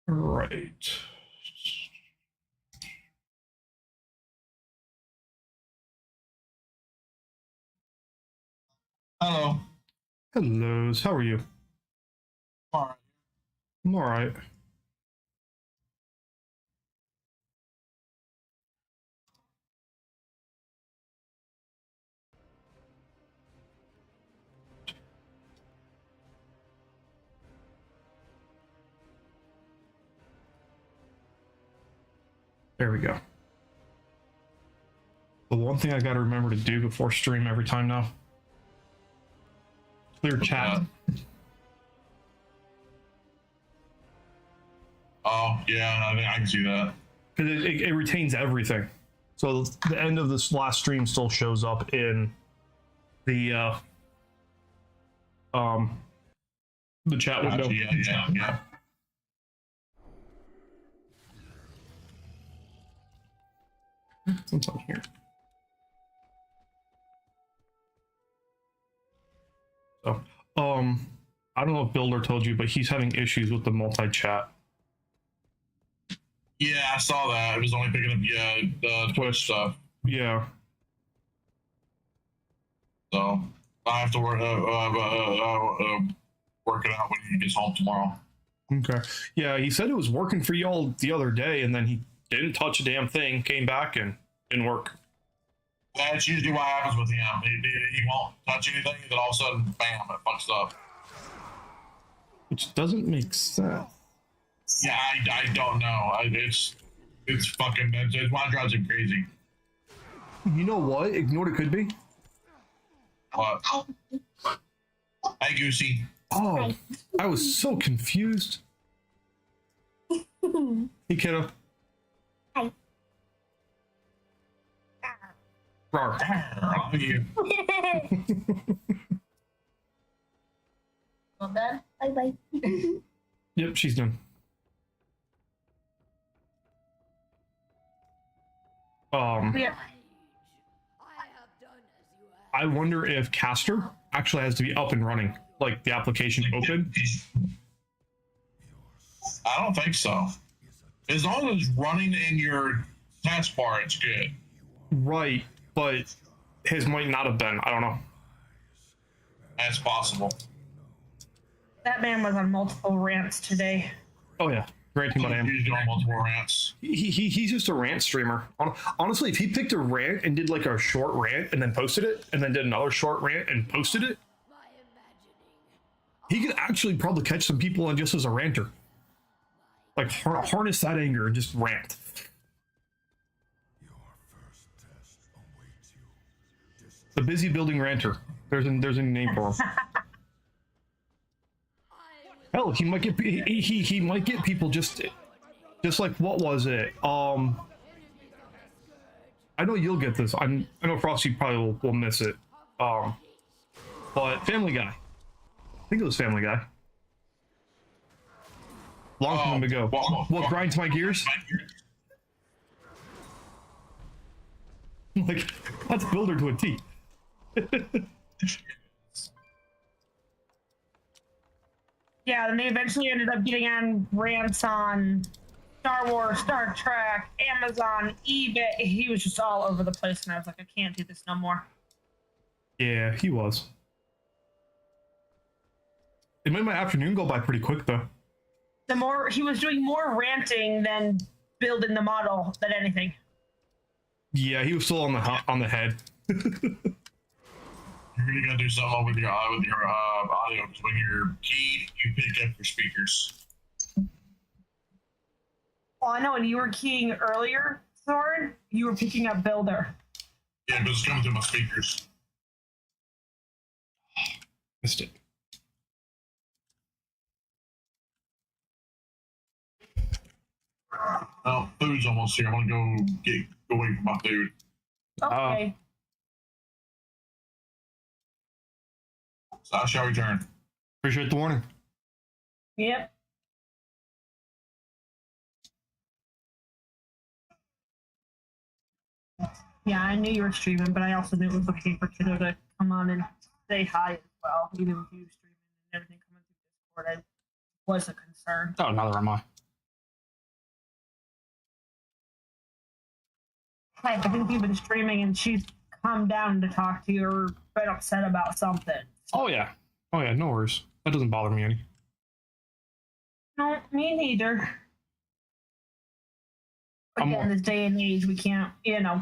Right. Hello. Hellos. How are you? All right. I'm all right. There we go. The one thing I got to remember to do before stream every time now. Clear chat. Oh, yeah, I can see that. Because it retains everything. So the end of this last stream still shows up in the chat window. Yeah. What's on here? So, I don't know if Builder told you, but he's having issues with the multi-chat. Yeah, I saw that. It was only picking up, the Twitch stuff. Yeah. So I have to work it out when he gets home tomorrow. Okay. Yeah, he said it was working for y'all the other day, and then he didn't touch a damn thing, came back, and didn't work. That's usually what happens with him. He won't touch anything, and then all of a sudden, bam, it fucks up. Which doesn't make sense. Yeah, I don't know. It's fucking, it's why it drives him crazy. You know what? Ignore what it could be. What? Hey, Goosey. Oh, I was so confused. Hey, kiddo. Hi. Rawr. How are you? Well done. Bye bye. Yep, she's done. Yeah. I wonder if Caster actually has to be up and running, like the application open. I don't think so. As long as it's running in your taskbar, it's good. Right, but his might not have been. I don't know. That's possible. That man was on multiple rants today. Oh yeah, ranting about him. He's doing multiple rants. He's just a rant streamer. Honestly, if he picked a rant and did like a short rant and then posted it, and then did another short rant and posted it, he could actually probably catch some people on just as a ranter. Like harness that anger and just rant. The busy building ranter. There's a name for him. Hell, he might get he might get people just like, what was it? I know you'll get this. I know Frosty probably will miss it. But Family Guy. I think it was Family Guy. Long time ago. What grinds my gears? Like, that's Builder to a T. Yeah, and they eventually ended up getting on rants on Star Wars, Star Trek, Amazon, eBay. He was just all over the place, and I was like, I can't do this no more. Yeah, he was. It made my afternoon go by pretty quick, though. He was doing more ranting than building the model than anything. Yeah, he was still on the head. You're really gonna do something with your audio, because when you're keyed, you pick up your speakers. Well, I know when you were keying earlier, Thorin, you were picking up Builder. Yeah, because it's coming through my speakers. Missed it. Oh, food's almost here. I want to go wait for my food. Okay. So I shall return. Appreciate the warning. Yep. Yeah, I knew you were streaming, but I also knew it was okay for Kiddo to come on and say hi as well, even with you streaming and everything coming through Discord. I was a concern. Oh, neither am I. type. I think you've been streaming and she's come down to talk to you or been upset about something. Oh yeah, no worries. That doesn't bother me any. No, me neither. I'm Again, this day and age, we can't,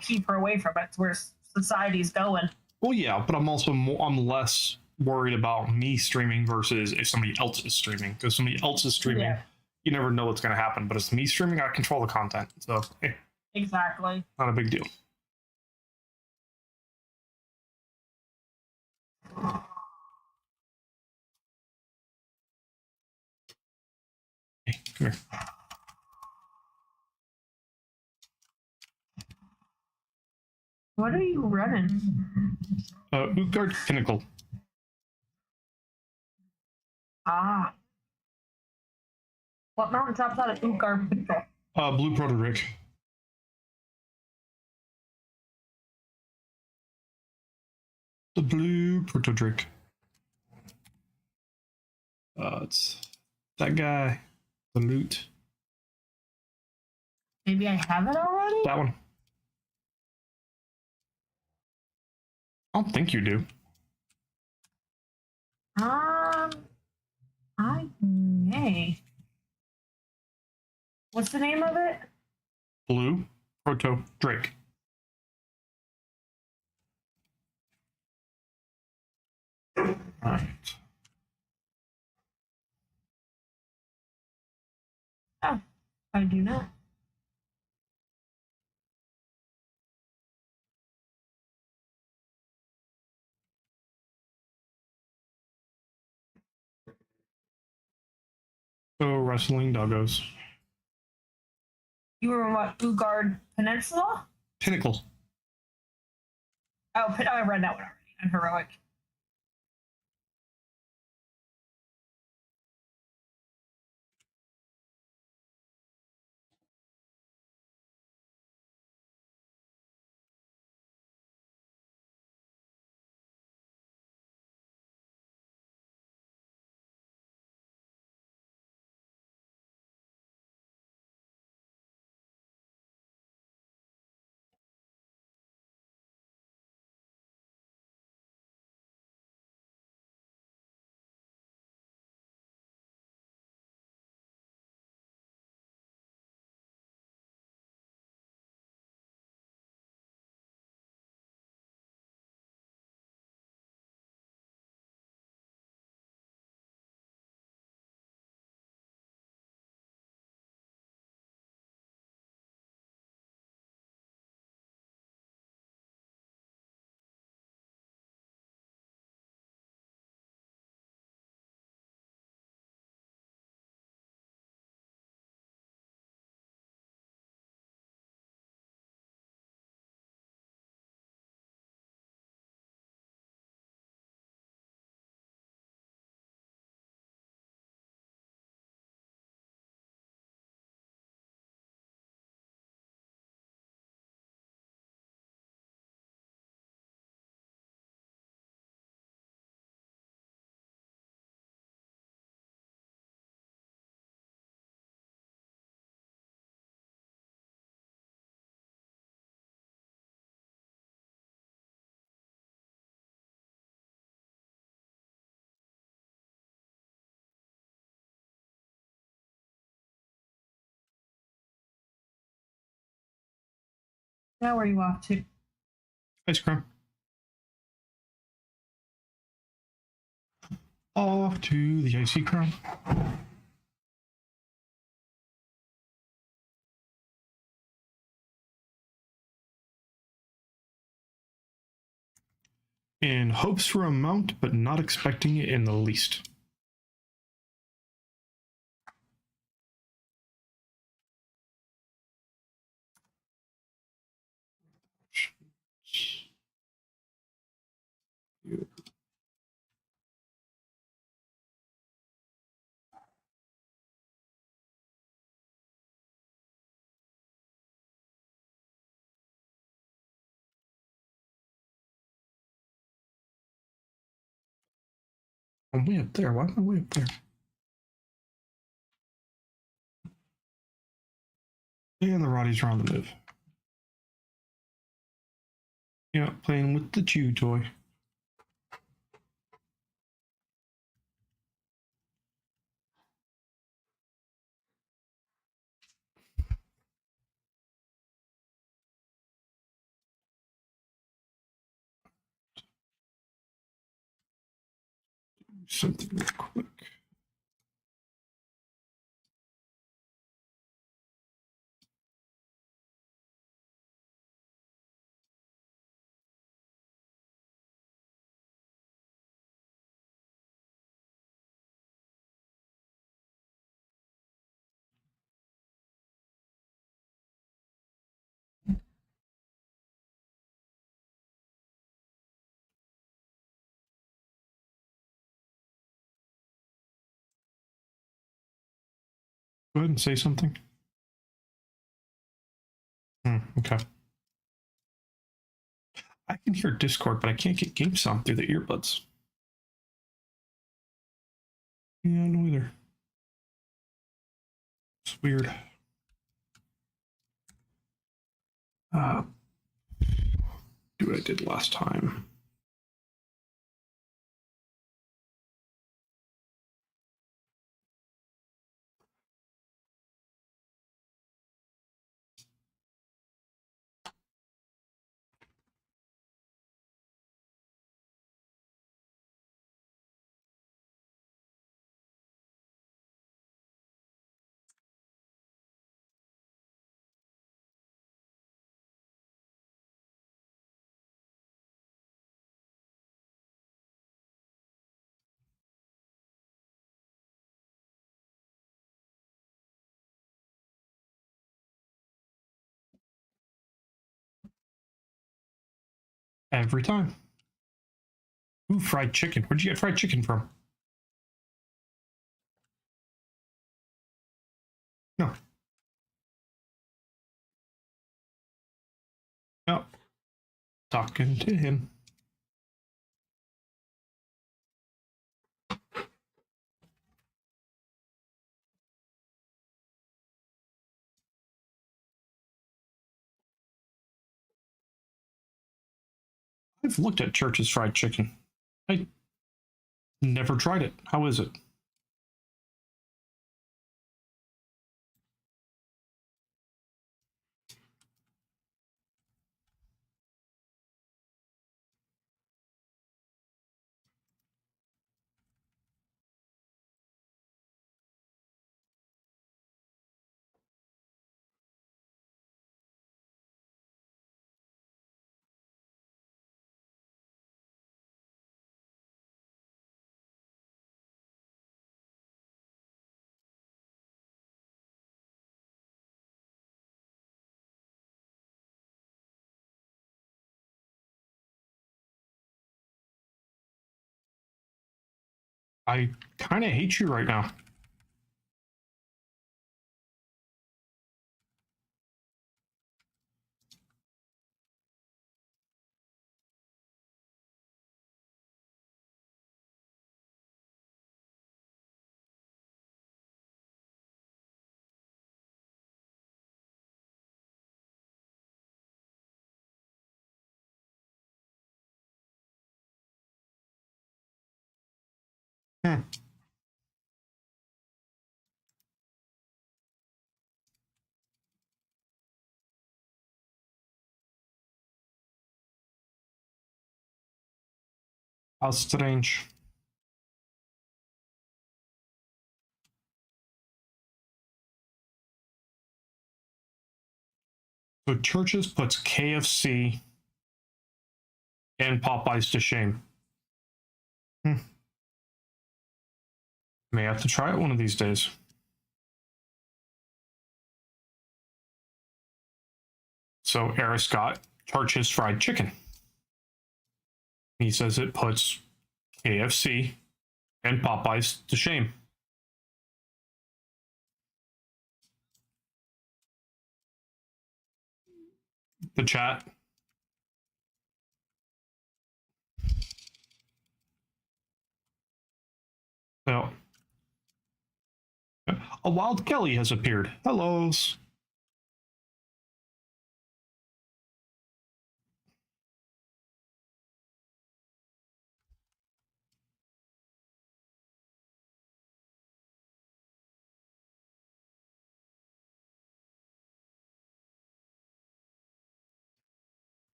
keep her away from it. It's where society's going. Well, yeah, but I'm also I'm less worried about me streaming versus if somebody else is streaming. Because somebody else is streaming, Yeah. you never know what's going to happen. But it's me streaming, I control the content, so Exactly. not a big deal. Hey, come here. What are you running? Utgard Pinnacle. Ah. What mountain drops out of Utgard Pinnacle? Blue Proto-Drake. The Blue Proto-Drake. It's that guy. The loot. Maybe I have it already? That one. I don't think you do. I may. What's the name of it? Blue Proto-Drake. Alright. Oh, I do not. So wrestling doggos. You were in what? Utgard Peninsula? Pinnacle. Oh, I read that one already. I'm heroic. Now where are you off to? Ice cream. Off to the icy crown. In hopes for a mount, but not expecting it in the least. I'm way up there. Why am I way up there? And the Rotties are on the move. Yeah, playing with the chew toy. Something real quick. Go ahead and say something. Okay. I can hear Discord, but I can't get game sound through the earbuds. Yeah, no either. It's weird. Do what I did last time. Every time. Ooh, fried chicken. Where'd you get fried chicken from? No. No. Talking to him. I've looked at Church's fried chicken. I never tried it. How is it? I kind of hate you right now. Hmm. How strange. So Church's puts KFC and Popeyes to shame. May have to try it one of these days. So Eris got Church's fried chicken. He says it puts KFC and Popeyes to shame. The chat. Oh. A wild Kelly has appeared. Hellos.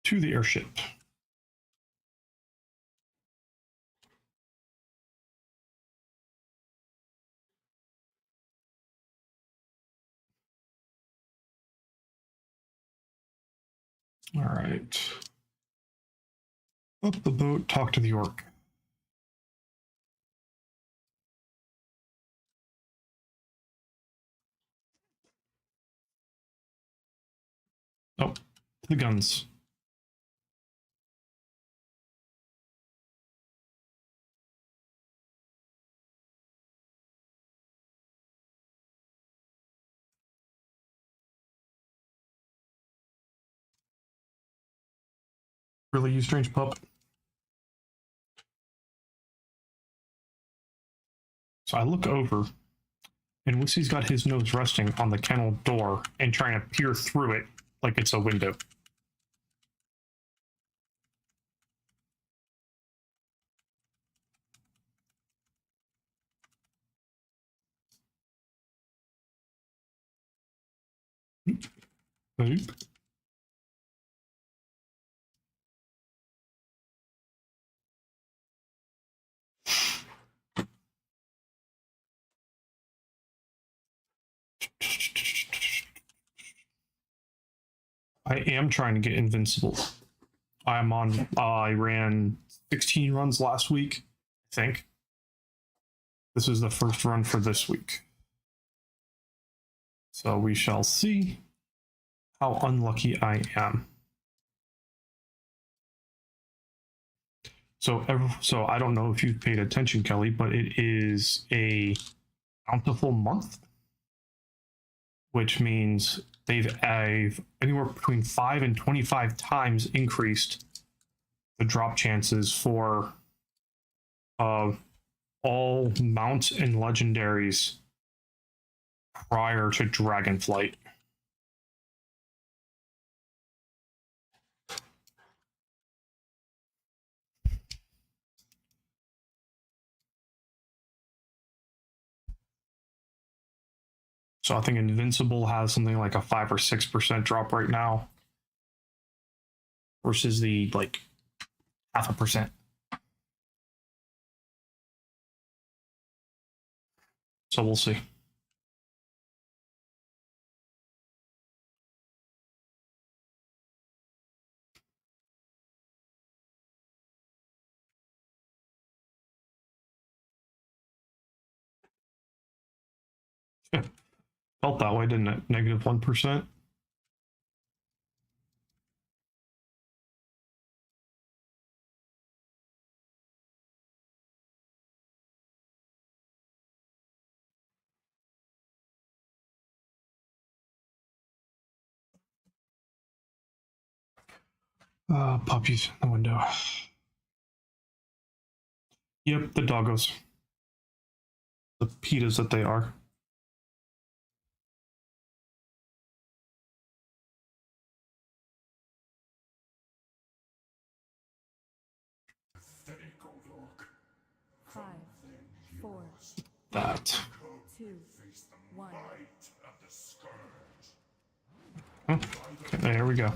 To the airship. All right. Up the boat, talk to the orc. Oh, the guns. Really, you strange pup? So I look over, and Wissy's got his nose resting on the kennel door and trying to peer through it like it's a window. Boop. I am trying to get invincible. I'm on. I ran 16 runs last week, I think. This is the first run for this week. So we shall see how unlucky I am. So I don't know if you've paid attention, Kelly, but it is a bountiful month, which means I've anywhere between 5 and 25 times increased the drop chances for all mounts and legendaries prior to Dragonflight. So I think Invincible has something like a 5 or 6% drop right now versus the like 0.5%. So we'll see. Yeah. Felt that way, didn't it? Negative 1%. Puppies in the window. Yep, the doggos. The PETAs that they are. Five, four, That. 2, 1. Oh, okay, there we go.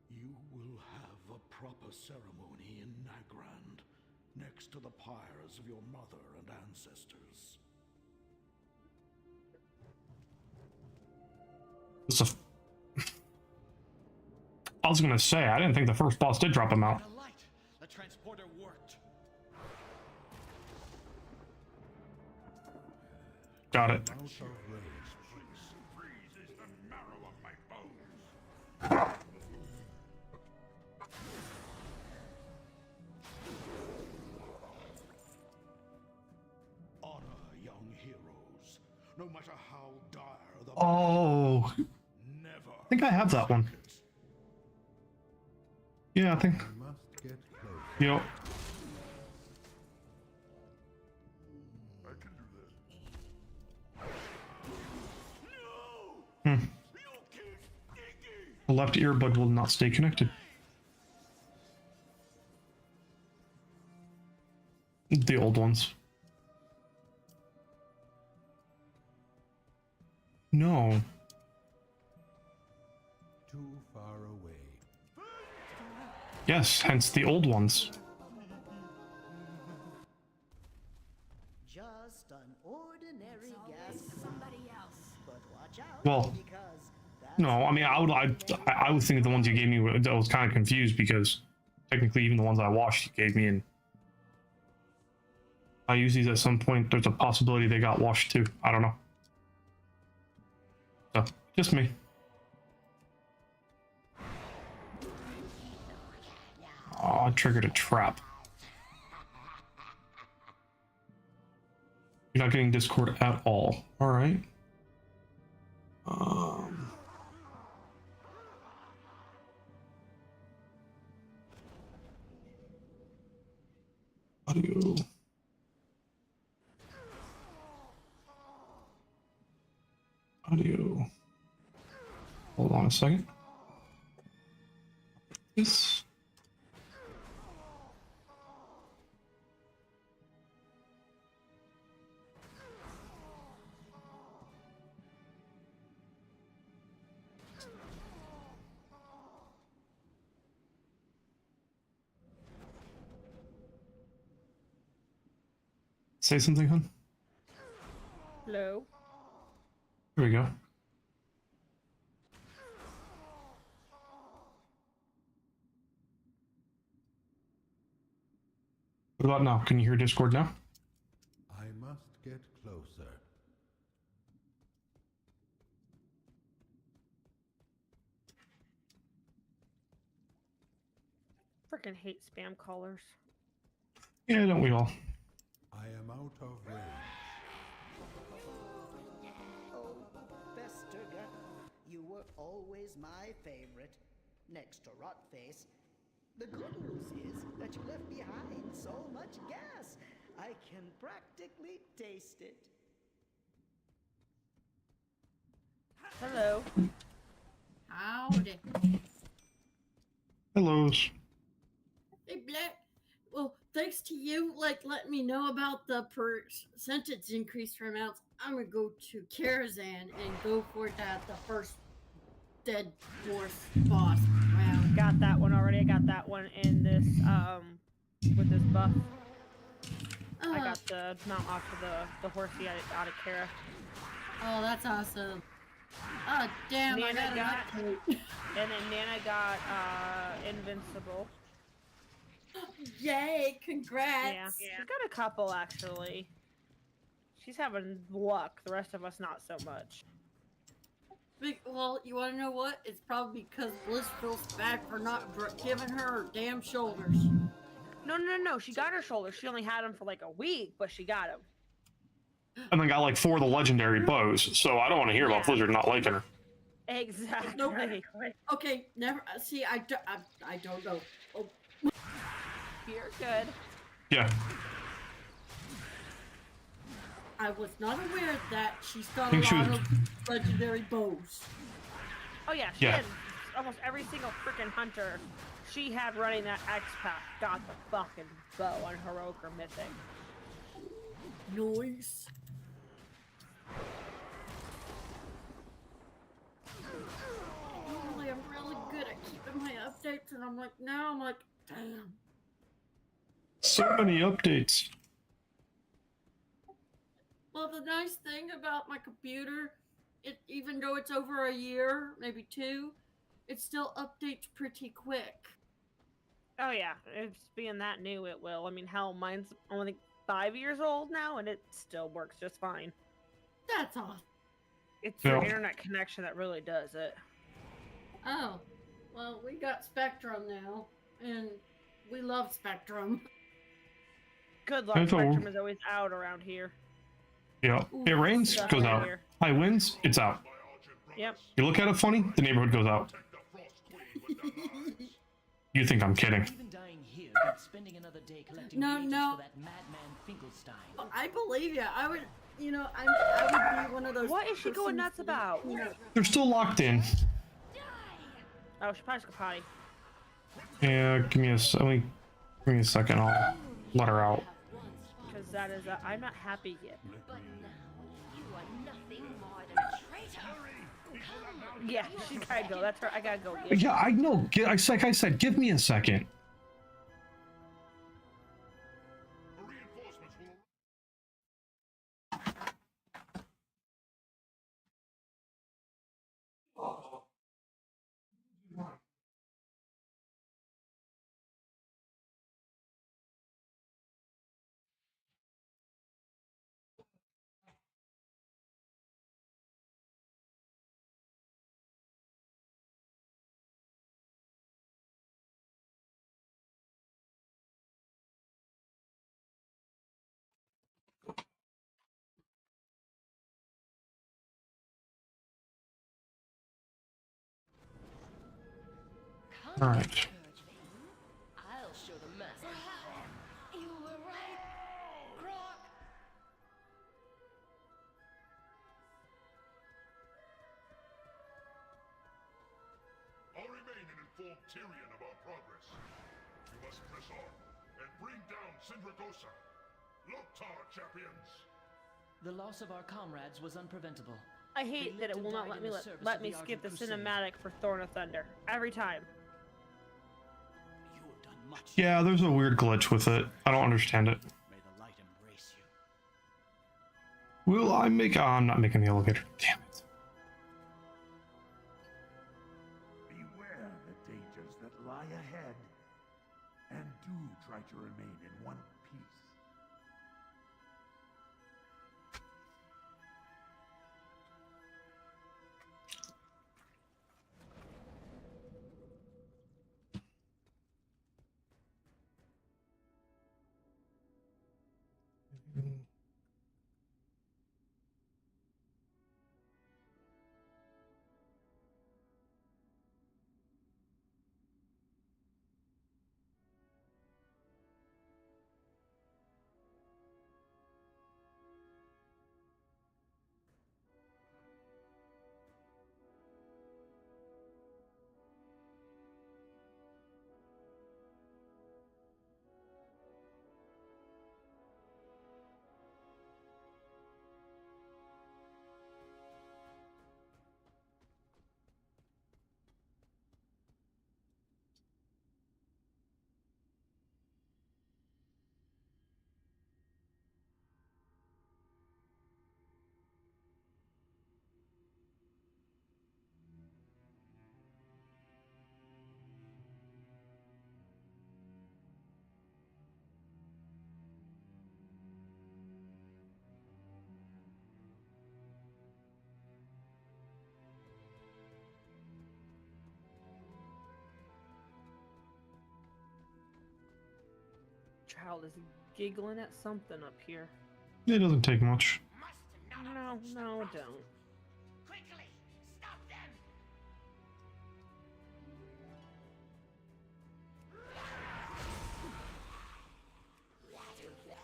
You will have a proper ceremony in Nagrand, next to the pyres of your mother and ancestors. I was gonna say, I didn't think the first boss did drop him out. The light. The transporter worked. Got it. Honor young heroes, no matter how dire the Oh, never. I think I have that one. Yeah, I think. Must get close. You know, the left earbud will not stay connected. The old ones. No. Too far away. Yes, hence the old ones. Just an ordinary gas. Somebody else. But watch out, Well, because that's no, I mean, I would think the ones you gave me, I was kind of confused because technically even the ones I washed you gave me, and I use these at some point. There's a possibility they got washed too. I don't know. So, just me. Oh, I triggered a trap. You're not getting Discord at all. All right. Audio. Audio. Hold on a second. This. Say something, hun. Hello. Here we go. What about now? Can you hear Discord now? I must get closer. Freaking hate spam callers. Yeah, don't we all? I am out of range. Oh, Vesterga, you were always my favorite, next to Rotface. The good news is that you left behind so much gas, I can practically taste it. Hello. Howdy. Hellos. Hey, Black. Well, thanks to you, letting me know about the percentage increase for amounts, I'm gonna go to Karazhan and go for the first dead dwarf boss round. Got that one already. I got that one in this with this buff. I got the mount off of the horsey out of Kara. Oh, that's awesome. Oh, damn, Nana I got got- an update. And then Nana got invincible. Yay, congrats. Yeah. She's got a couple actually. She's having luck. The rest of us not so much. Well, you want to know what? It's probably because Bliss feels bad for not giving her damn shoulders. No. She got her shoulders. She only had them for like a week, but she got them. And then got like 4 of the legendary bows, so I don't want to hear about Yeah. Blizzard not liking her. Exactly. Nope. Okay, never. See, I don't know. Oh, You're good. Yeah. I was not aware that she's got a think she lot was- of legendary bows. Oh yeah, she Yeah. had almost every single freaking hunter she had running that X-Pack got the fucking bow on Heroic or Mythic. Noise. Normally, I'm really good at keeping my updates, and I'm like, now I'm like, damn. So many updates. Well, the nice thing about my computer, even though it's over a year, maybe 2, it still updates pretty quick. Oh yeah, it's being that new, it will. I mean, hell, mine's only 5 years old now, and it still works just fine. That's awesome. It's your Yeah. internet connection that really does it. Oh, well, we got Spectrum now, and we love Spectrum. Good luck. It's all- Spectrum is always out around here. Yeah. It rains, Stuff goes right out. here. High winds, it's out. Yep. You look at it funny, the neighborhood goes out. You think I'm kidding? Even dying here, but spending another day collecting No, wages no. for that madman Finkelstein. I believe you. I would, I would be one of those. What is she going persons nuts that, about? They're still locked in. Oh, she probably took a potty. Yeah, give me a second. I'll let her out. Because that is a, I'm not happy yet. But now you are nothing more than a traitor. Yeah, she gotta go. That's her. I gotta go. Get Yeah, I know. Like I said, give me a second. All right. I'll show the master. You were right, Grok. I'll remain and inform Tyrion of our progress. You must press on and bring down Syndragosa. Loktar, champions! The loss of our comrades was unpreventable. I hate that it will not let me skip the cinematic for Thorn of Thunder every time. You have done much. Yeah, there's a weird glitch with it. I don't understand it. May the light embrace you. Will I make? Oh, I'm not making the elevator. Damn it. Beware the dangers that lie ahead. And do try to remain in one piece. Child is giggling at something up here. It doesn't take much. No, don't. Quickly, stop them.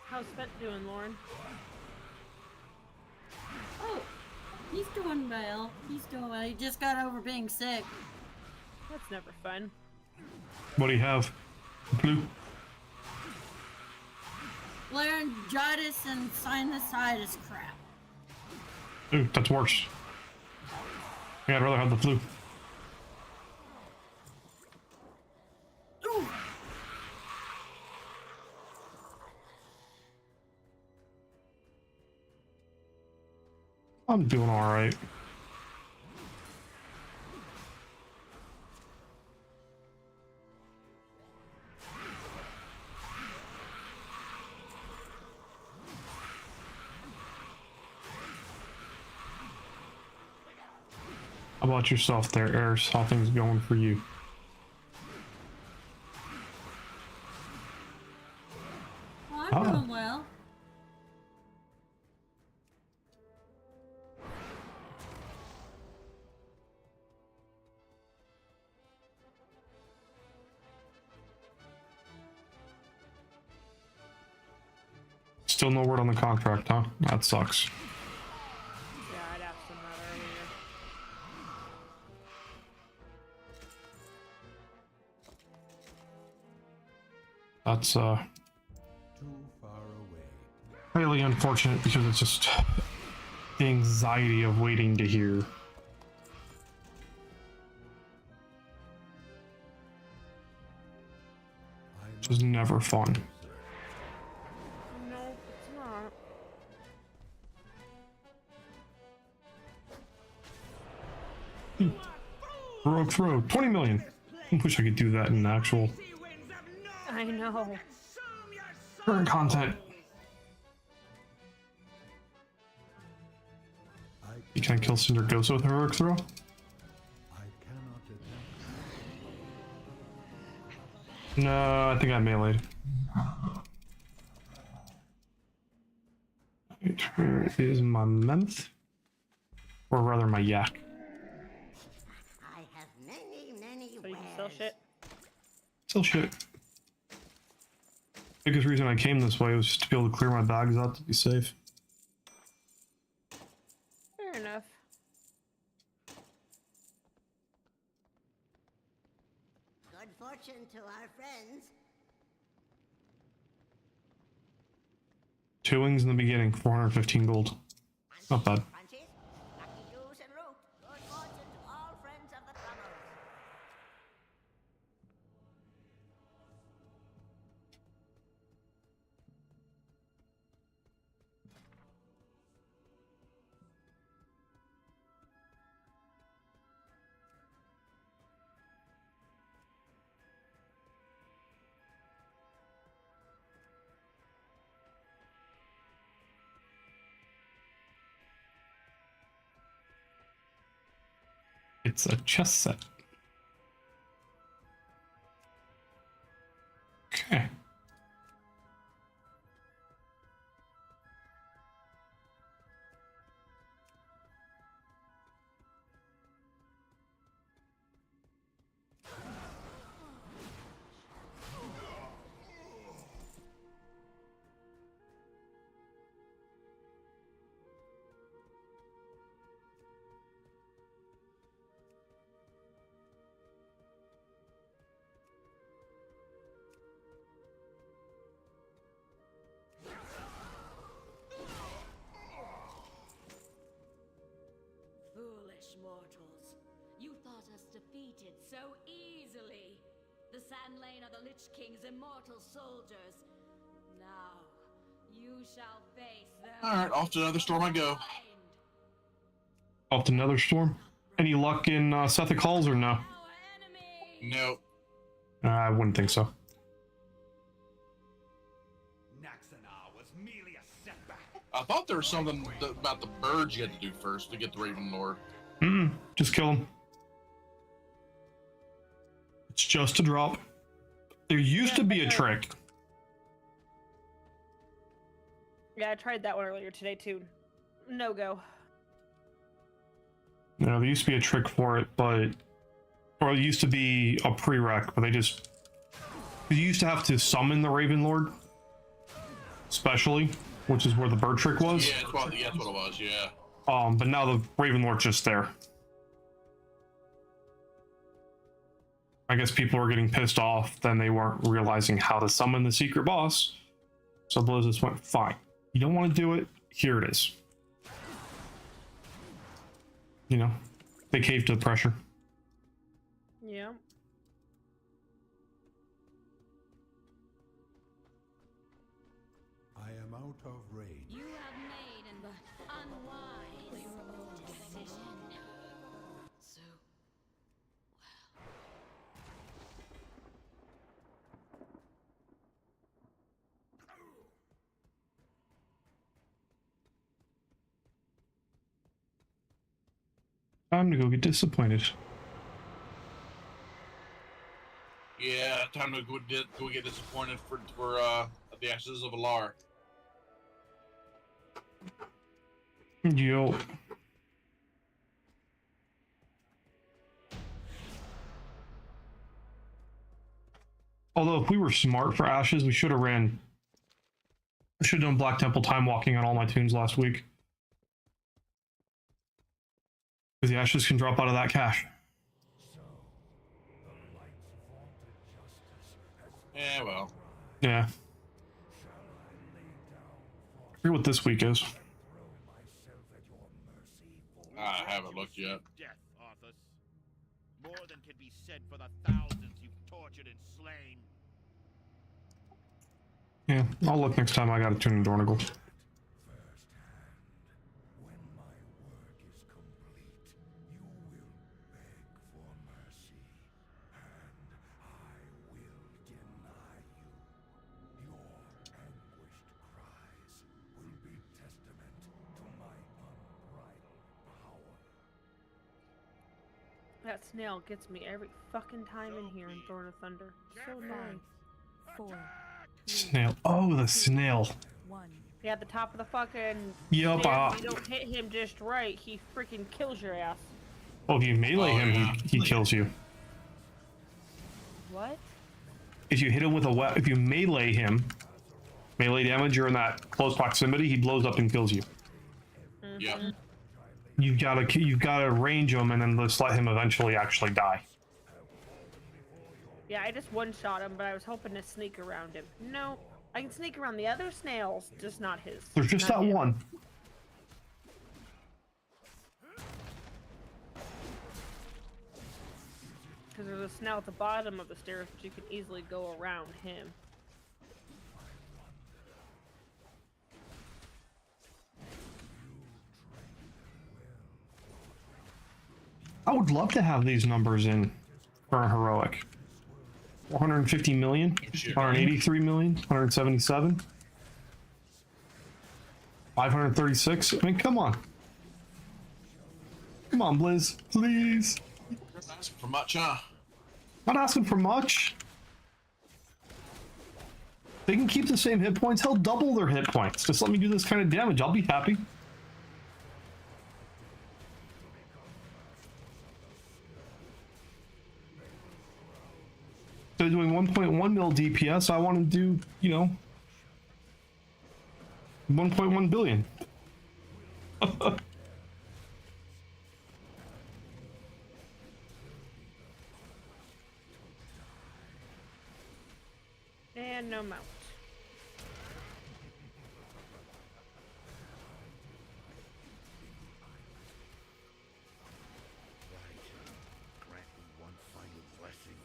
How's Fett doing, Lauren? Oh, he's doing well. He's doing well. He just got over being sick. That's never fun. What do you have? Blue. Laryngitis and sinusitis crap. Ooh, that's worse. Yeah, I'd rather have the flu. Ooh. I'm doing all right. How about yourself there, Eris? How things going for you? Well, I'm Ah. doing well. Still no word on the contract, huh? That sucks. Yeah, I'd asked him that earlier. That's Too far away. highly unfortunate because it's just the anxiety of waiting to hear. Which is never fun. No, it's not. Heroic throw, 20 million. I wish I could do that in actual I know. current content. You can't kill Cindergosa with a heroic throw? I cannot attempt. No, I think I meleeed. Right, where is my Memth? Or rather my yak. I have many So you can sell shit? Still shit. Biggest reason I came this way was just to be able to clear my bags out to be safe. Fair enough. Good fortune to our friends. Two wings in the beginning, 415 gold. Not bad. Crunchies, lucky goose and root. Good fortune to all friends of the troubles. It's a chess set. Okay. Foolish mortals. You thought us defeated so easily. The Sand Lane are the Lich King's immortal soldiers. Now, you shall face their... Alright, off to another storm I go. Off to another storm. Any luck in Sethik Halls or no? Nope. I wouldn't think so. I thought there was something about the birds you had to do first to get the Raven Lord. Just kill him. It's just a drop. There used to be a trick. Yeah, I tried that one earlier today too. No go. You know, there used to be a trick for it, but... Or there used to be a prereq, but they just... You used to have to summon the Raven Lord. Especially, which is where the bird trick was. Yeah, that's what it was, yeah. But now the Raven Lord's just there. I guess people were getting pissed off, then they weren't realizing how to summon the secret boss. So Blizz just went, fine. You don't want to do it? Here it is. You know, they caved to the pressure. Yeah. I am out of rage. You have made an unwise decision. So, Time to go get disappointed. Yeah, time to go get disappointed for the ashes of Alar. Yo. Although if we were smart for Ashes, we should have ran. I should have done Black Temple time walking on all my tunes last week. Because the Ashes can drop out of that cache. Yeah, well. Yeah. I forget what this week is. I haven't looked yet. Death, Arthas. More than can be said for the thousands you've tortured and slain. Yeah, I'll look next time I got a tune in Dornigal. That snail gets me every fucking time in here in Thorn of Thunder. So annoying. 4, Snail. Oh, the snail. 1. Yeah, at the top of the fucking. Yup. If you don't hit him just right, he freaking kills your ass. Well, if you melee him, he kills you. What? If you hit him with a weapon, if you melee him, melee damage, you're in that close proximity, he blows up and kills you. Yeah. You've gotta range him and then just let him eventually actually die. Yeah, I just one-shot him, but I was hoping to sneak around him. No, I can sneak around the other snails, just not his. There's just that one. Because there's a snail at the bottom of the stairs, but you can easily go around him. I would love to have these numbers in for a heroic. 450 million, 183 million, 177, 536. I mean, come on. Come on, Blizz, please. Not asking for much, huh? Not asking for much. They can keep the same hit points. Hell, double their hit points. Just let me do this kind of damage. I'll be happy. So doing 1.1 mil DPS, I want to do, 1.1 billion. And no mount. Grant me one final blessing.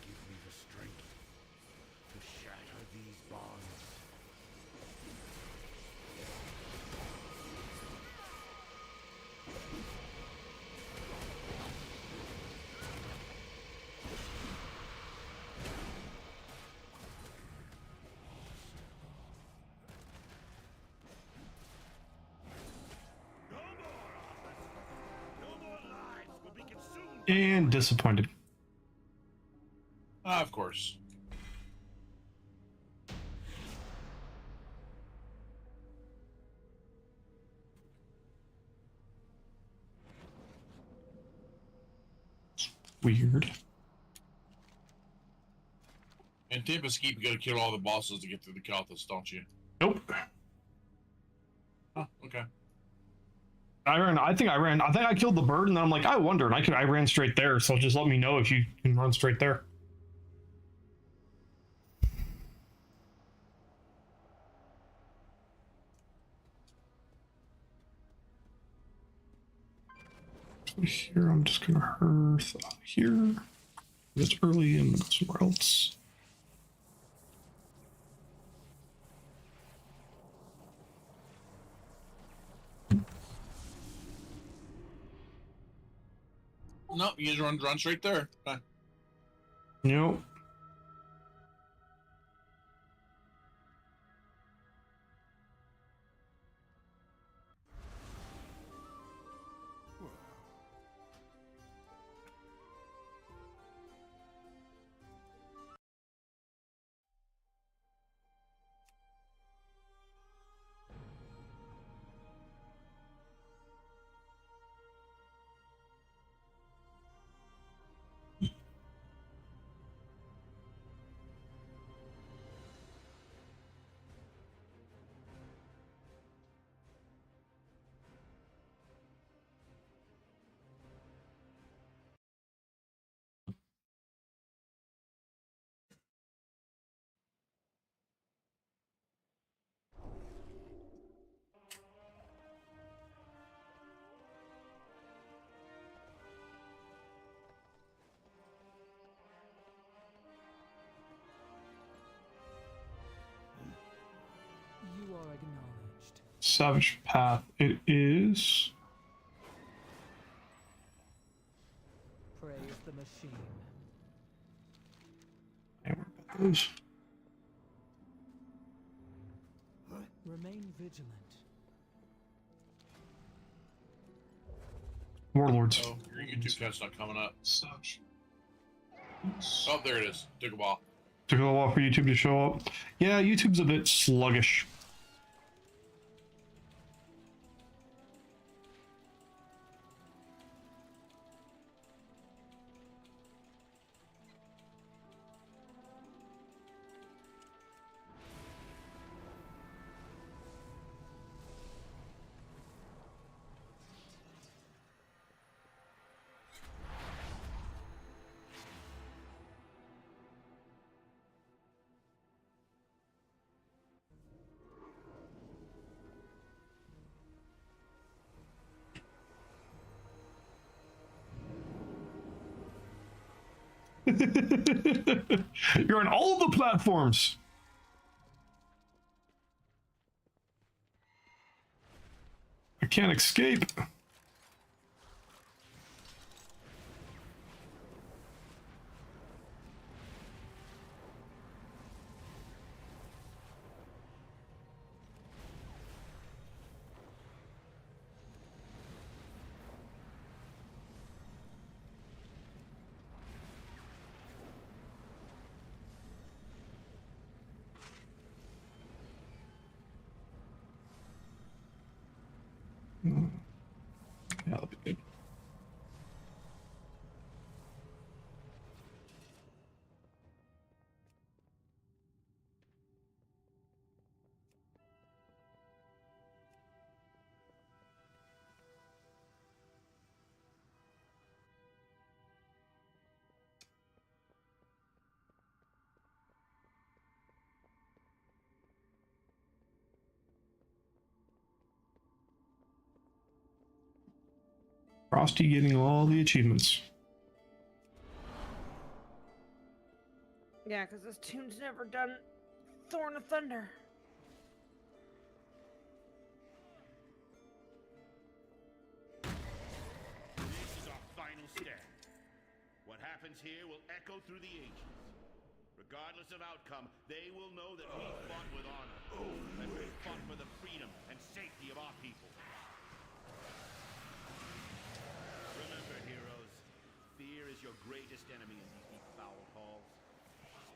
Give me the strength to shatter these bonds. And disappointed. Of course. Weird. And Tempest keep, you gotta kill all the bosses to get through the Kalthus, don't you? Nope. Oh, okay. I think I killed the bird, and then I'm like, I wonder, and I ran straight there. So just let me know if you can run straight there. So here, I'm just gonna hearth out here. It's early, and go somewhere else. No, you just run straight there. Huh. Nope. Savage Path. It is. Praise the machine. And where about those? Remain vigilant. Warlords. Oh, your YouTube chat's not coming up. Such. Oh, there it is. Took a while. Took a little while for YouTube to show up. Yeah, YouTube's a bit sluggish. You're on all the platforms. I can't escape. Yeah, that'll be good. Frosty getting all the achievements. Yeah, because this tune's never done Thorn of Thunder. This is our final stand. What happens here will echo through the ages. Regardless of outcome, they will know that we fought with honor. That we fought for the freedom and safety of our people. Remember, heroes, fear is your greatest enemy in these foul halls.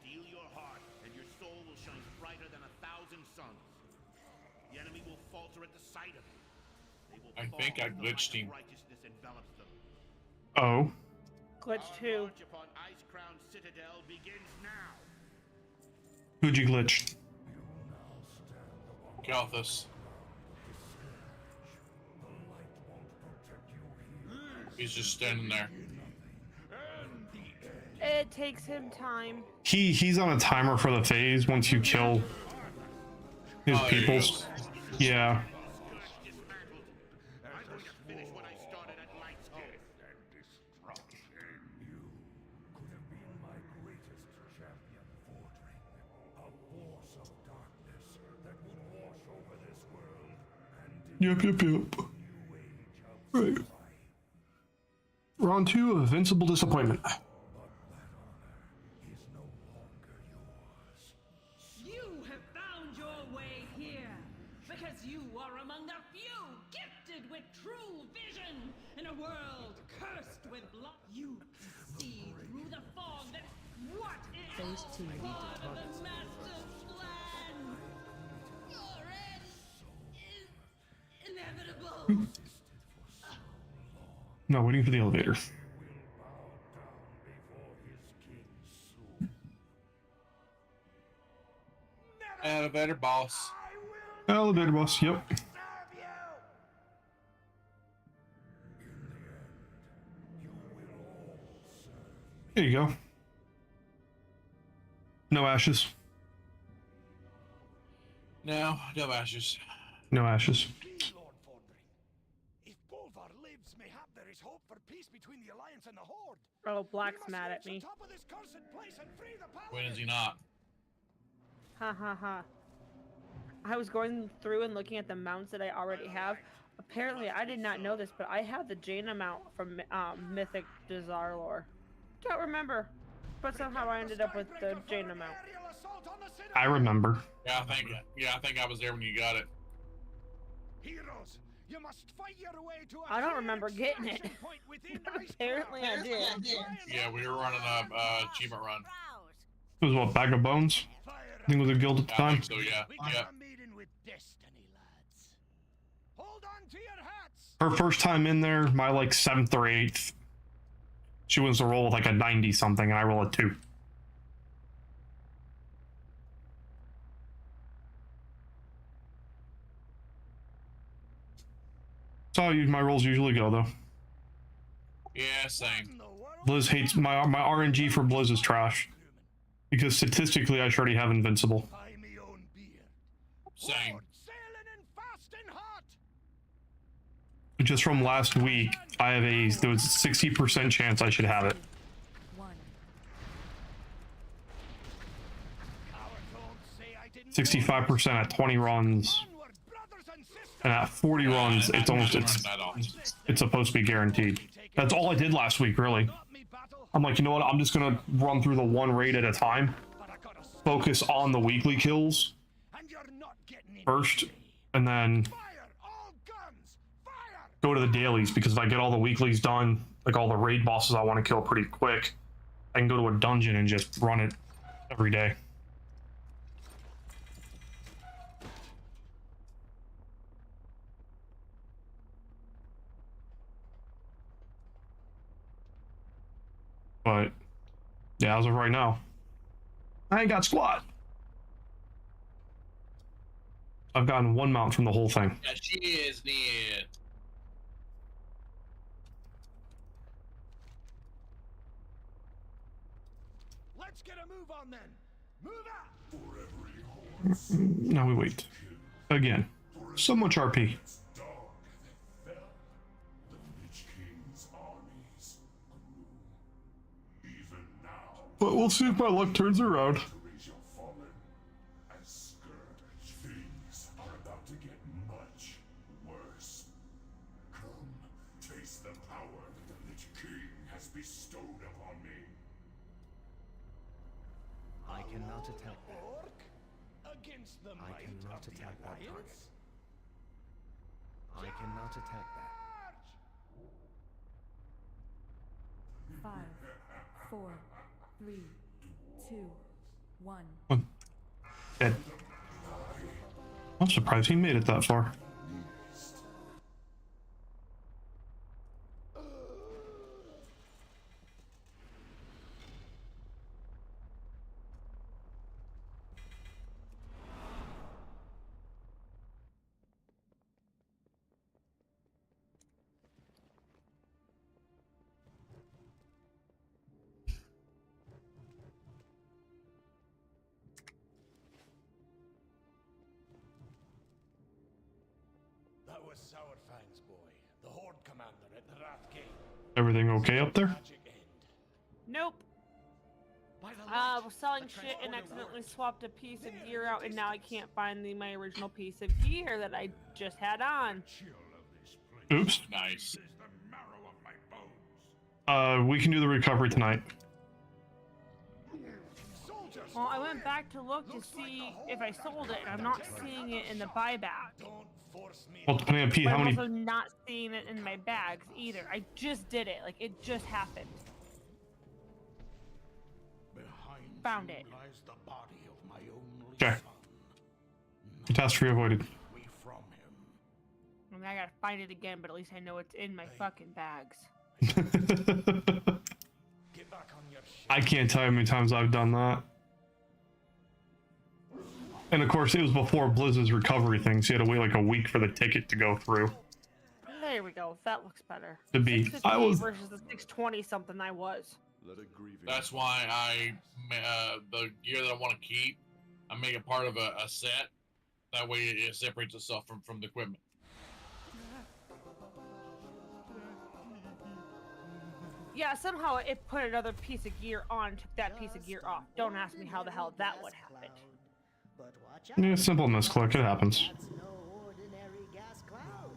Steel your heart, and your soul will shine brighter than 1,000 suns. The enemy will falter at the sight of you. They will I fall think I as the glitched light him. of righteousness envelops them. Oh. Glitch Our 2. march upon Ice Crown Citadel begins now. Who'd you glitch? Kalthus. He's just standing there. It takes him time. He's on a timer for the phase once you kill his Oh, there he peoples. goes. Yeah. I'm going to finish what I started at Light's Home. Could have been my greatest champion, Fordring. A force of darkness that would wash over this world and Yep. new age of Right. Round 2 of Invincible Disappointment. but that honor is no longer yours. You have found your way here because you are among the few gifted with true vision in a world cursed with blood. You can see through the fog that what is Phase 2 part of the master's plan. Your end is inevitable. No, waiting for the elevator. Elevator boss. Elevator boss, yep. There you go. No ashes. No ashes. No ashes. Lord Fordring. If Bolvar lives, mayhap there is hope for peace between the Alliance and the Horde. Oh, Black's We must mad reach at me. the top of this cursed place and free the When is paladins. he not? Ha ha ha. I was going through and looking at the mounts that I already have. Apparently, I did not know this, but I have the Jaina mount from Mythic Desire lore. Don't remember, but somehow I ended up with the Jaina mount. I remember. Yeah, I think I was there when you got it. Heroes, you must fight your way to a I don't remember getting it. extraction point within Apparently, I did. Yeah, we were running a achievement run. It was what, Bag of Bones? I think it was a guild at the I time. think so, yeah. Yeah. meeting with destiny, lads. Hold on to your hats. Her first time in there, my like 7th or 8th, she wins the roll with like a 90 something, and I roll a 2. That's how my rolls usually go, though. Yeah, same. Blizz hates my RNG for Blizz is trash because statistically I should already have invincible. Same. Just from last week, there was a 60% chance I should have it. 65% at 20 runs, and at 40 runs, it's supposed to be guaranteed. That's all I did last week, really. I'm like, you know what? I'm just gonna run through the one raid at a time, focus on the weekly kills first, and then go to the dailies, because if I get all the weeklies done, like all the raid bosses I want to kill pretty quick, I can go to a dungeon and just run it every day. But yeah, as of right now, I ain't got squat. I've gotten 1 mount from the whole thing. Yeah, she is neat. Let's get a move on then. Move out. Now we wait. Again, so much RP. But we'll see if my luck turns around. Things are about to get much worse. Come, taste the power that the Lich King has bestowed upon me. I cannot attack that. Against the I might cannot of the attack that target. Alliance. I cannot attack that. 5, 4, 3, 2, 1. Dead. I'm surprised he made it that far. That was Sourfang's boy, the Horde commander at the Wrath Gate. Everything okay up there? Nope. I was selling shit and accidentally swapped a piece of gear out, and now I can't find my original piece of gear that I just had on. Oops. Nice. We can do the recovery tonight. Well, I went back to look to see if I sold it, and I'm not seeing it in the buyback. Well, depending on P, But how I'm many? also not seeing it in my bags either. I just did it. Like, it just happened. Found it. Lies the body of my only Okay. Catastrophe avoided. I mean, I gotta find it again, but at least I know it's in my fucking bags. I can't tell you how many times I've done that. And of course, it was before Blizz's recovery thing, so you had to wait like a week for the ticket to go through. There we go. That looks better. To be, 658 versus the 620 something I was. That's why the gear that I want to keep, I make it part of a set. That way it separates itself from the equipment. Yeah, somehow it put another piece of gear on, took that piece of gear off. Don't ask me how the hell that would happen. But watch out. Yeah, simple misclick. It happens. That's no ordinary gas cloud.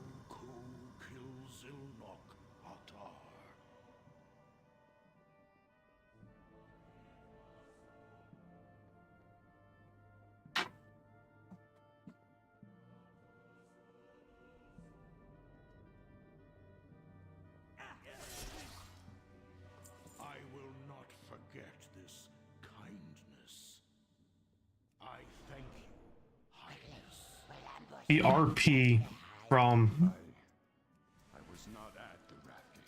I will not forget this kindness. I thank you, Highness. The RP from I was not at the Rafty.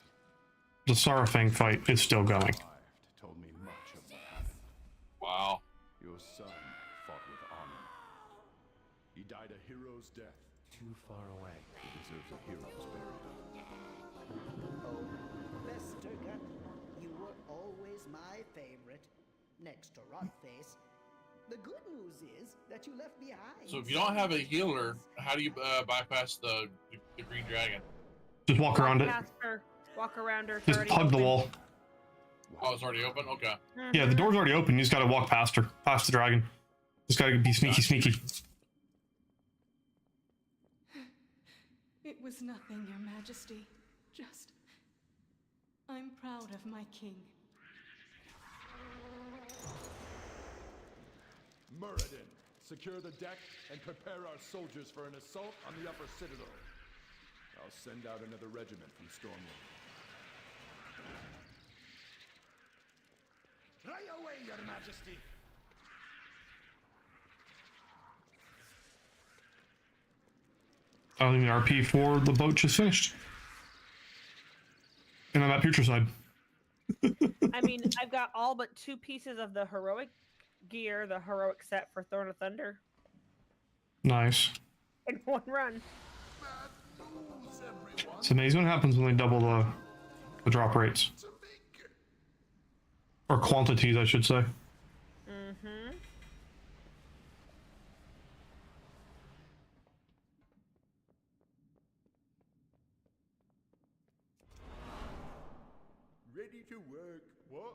the Sarafang fight is still going. Told me much of what happened. Wow. Your son fought with honor. He died a hero's death. Too far away. He deserves a hero's burial. Oh, Vestergut, you were always my favorite. Next to Rotface. The good news is that you left behind. So if you don't have a healer, how do you bypass the green dragon? Just walk around it. Past her. Walk around her. It's Just already hug the open. wall. Oh, it's already open? Okay. Yeah, the door's already open. You just gotta walk past her, past the dragon. Just gotta be sneaky. It was nothing, Your Majesty. Just... I'm proud of my king. Muradin, secure the deck and prepare our soldiers for an assault on the upper citadel. I'll send out another regiment from Stormwind. Right away, Your Majesty. I don't think the RP for the boat just finished. And I'm at Putricide. I mean, I've got all but 2 pieces of the heroic gear, the heroic set for Throne of Thunder, Nice. in one run. It's amazing what happens when they double the drop rates. Or quantities, I should say. Mm-hmm. Ready to work. What?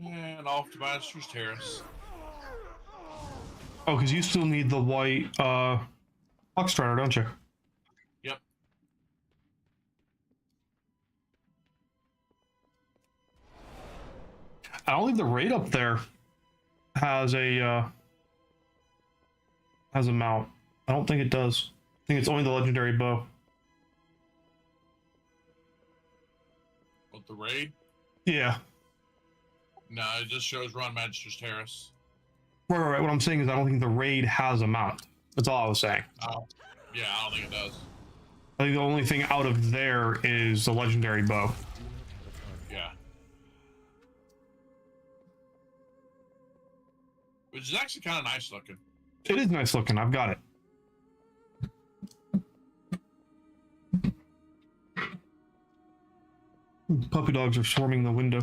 And off to Master's Terrace. Oh, because you still need the white Foxstrider, don't you? Yep. I don't think the raid up there has a mount. I don't think it does. I think it's only the legendary bow. With the raid? Yeah. No, it just shows Run Magister's Terrace. Right. What I'm saying is I don't think the raid has a mount. That's all I was saying. Oh. Yeah, I don't think it does. I think the only thing out of there is the legendary bow. Yeah. Which is actually kind of nice looking. It is nice looking. I've got it. Puppy dogs are swarming the window.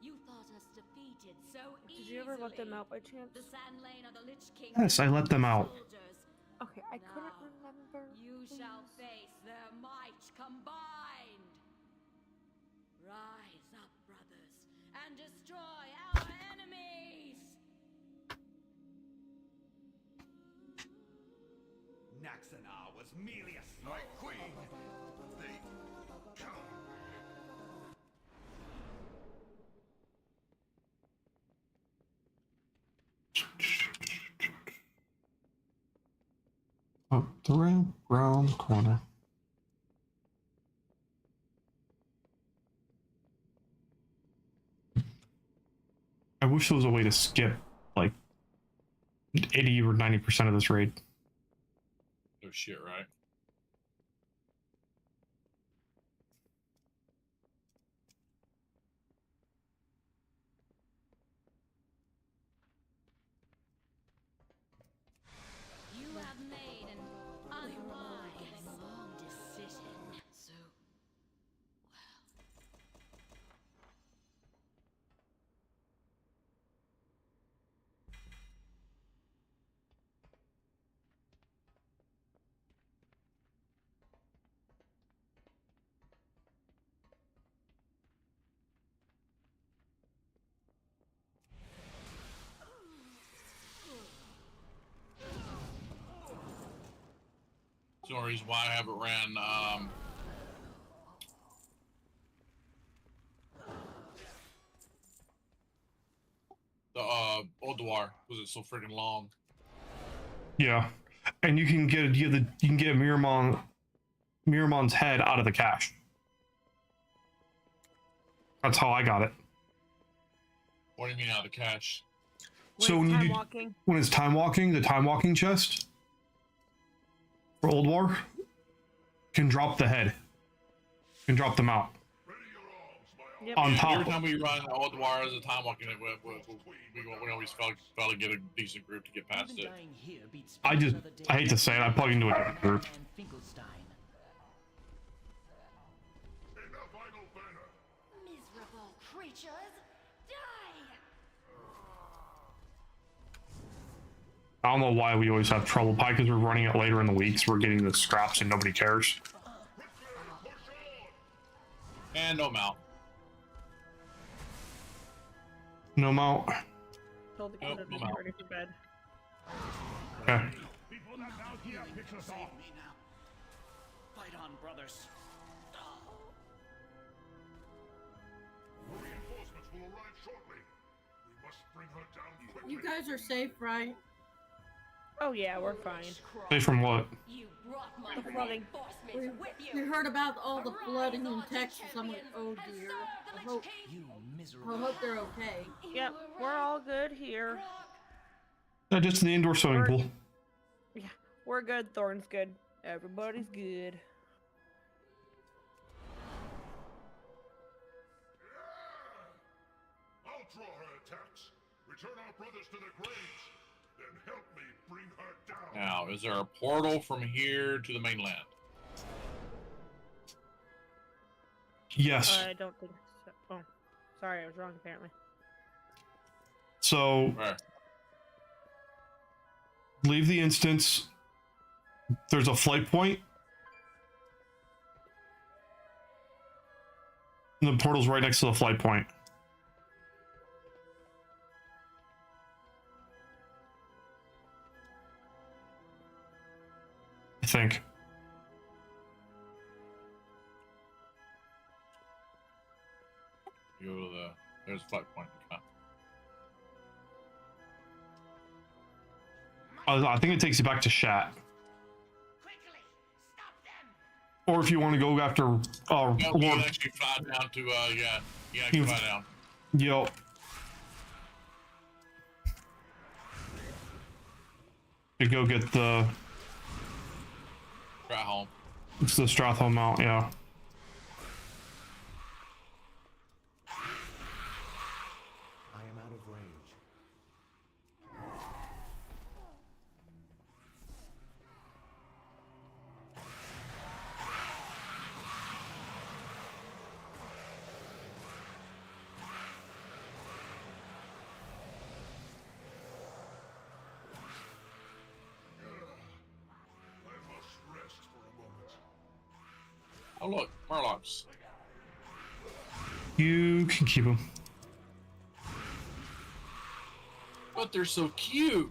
You thought us defeated so Did you ever let them out by chance? The Sand Lane of the Lich King. Yes, I let them out. Okay, I couldn't remember. You shall face their might combined. Rise up, brothers, and destroy our enemies. Naxanar was merely a my queen. They come. Up the ramp, round the corner. I wish there was a way to skip like 80 or 90% of this raid. Oh shit, right? You have made reason why I haven't ran the Old Dwar because it's so freaking long. Yeah, and you can get Miramon's head out of the cache. That's how I got it. What do you mean out of the cache? So when you when it's time walking, the time walking chest for Old War can drop the head, can drop them out. Yep. On top. Every time we run Old Dwar as a time walking, we always fail to get a decent group to get past it. I hate to say it, I plug into a different group. Miserable creatures, die! I don't know why we always have trouble. Probably because we're running it later in the weeks. We're getting the scraps and nobody cares. And no mount. No mount. Told the kid to get ready for bed. Okay. People that out here picks us off. me now. Fight on, brothers. Reinforcements will arrive shortly. We must bring her down quickly. You guys are safe, right? Oh yeah, we're fine. Safe from what? You brought my The flooding. reinforcements with you. We heard about all the flooding in Texas. I'm like, oh dear. I hope they're okay. Yep, we're all good here. Just the indoor swimming pool. Yeah, we're good. Thorn's good. Everybody's good. I'll draw her attacks. Return our brothers to their graves. Then help me bring her down. Now, is there a portal from here to the mainland? Yes. I don't think so. Oh, sorry, I was wrong apparently. So Where? leave the instance. There's a flight point. And the portal's right next to the flight point. I think. You go to there's a flight point. I think it takes you back to Shat. Or if you want to go after No, you Lord. can actually fly down to yeah, you can actually fly down. Yo. To go get the Stratholme. it's the Stratholme mount, yeah. I am out of range. I must rest for a moment. Oh look, Murlocs. You can keep them. But they're so cute.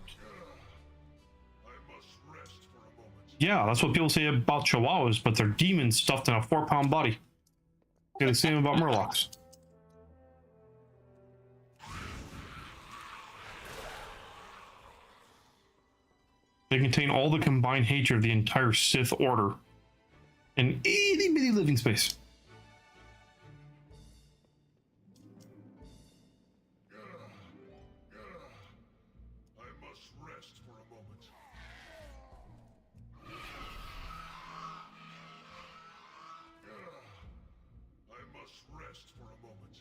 I must rest for a moment. Yeah, that's what people say about Chihuahuas, but they're demons stuffed in a 4-pound body. Say the same about Murlocs. They contain all the combined hatred of the entire Sith Order in itty bitty living space. I must rest for a moment. I must rest for a moment.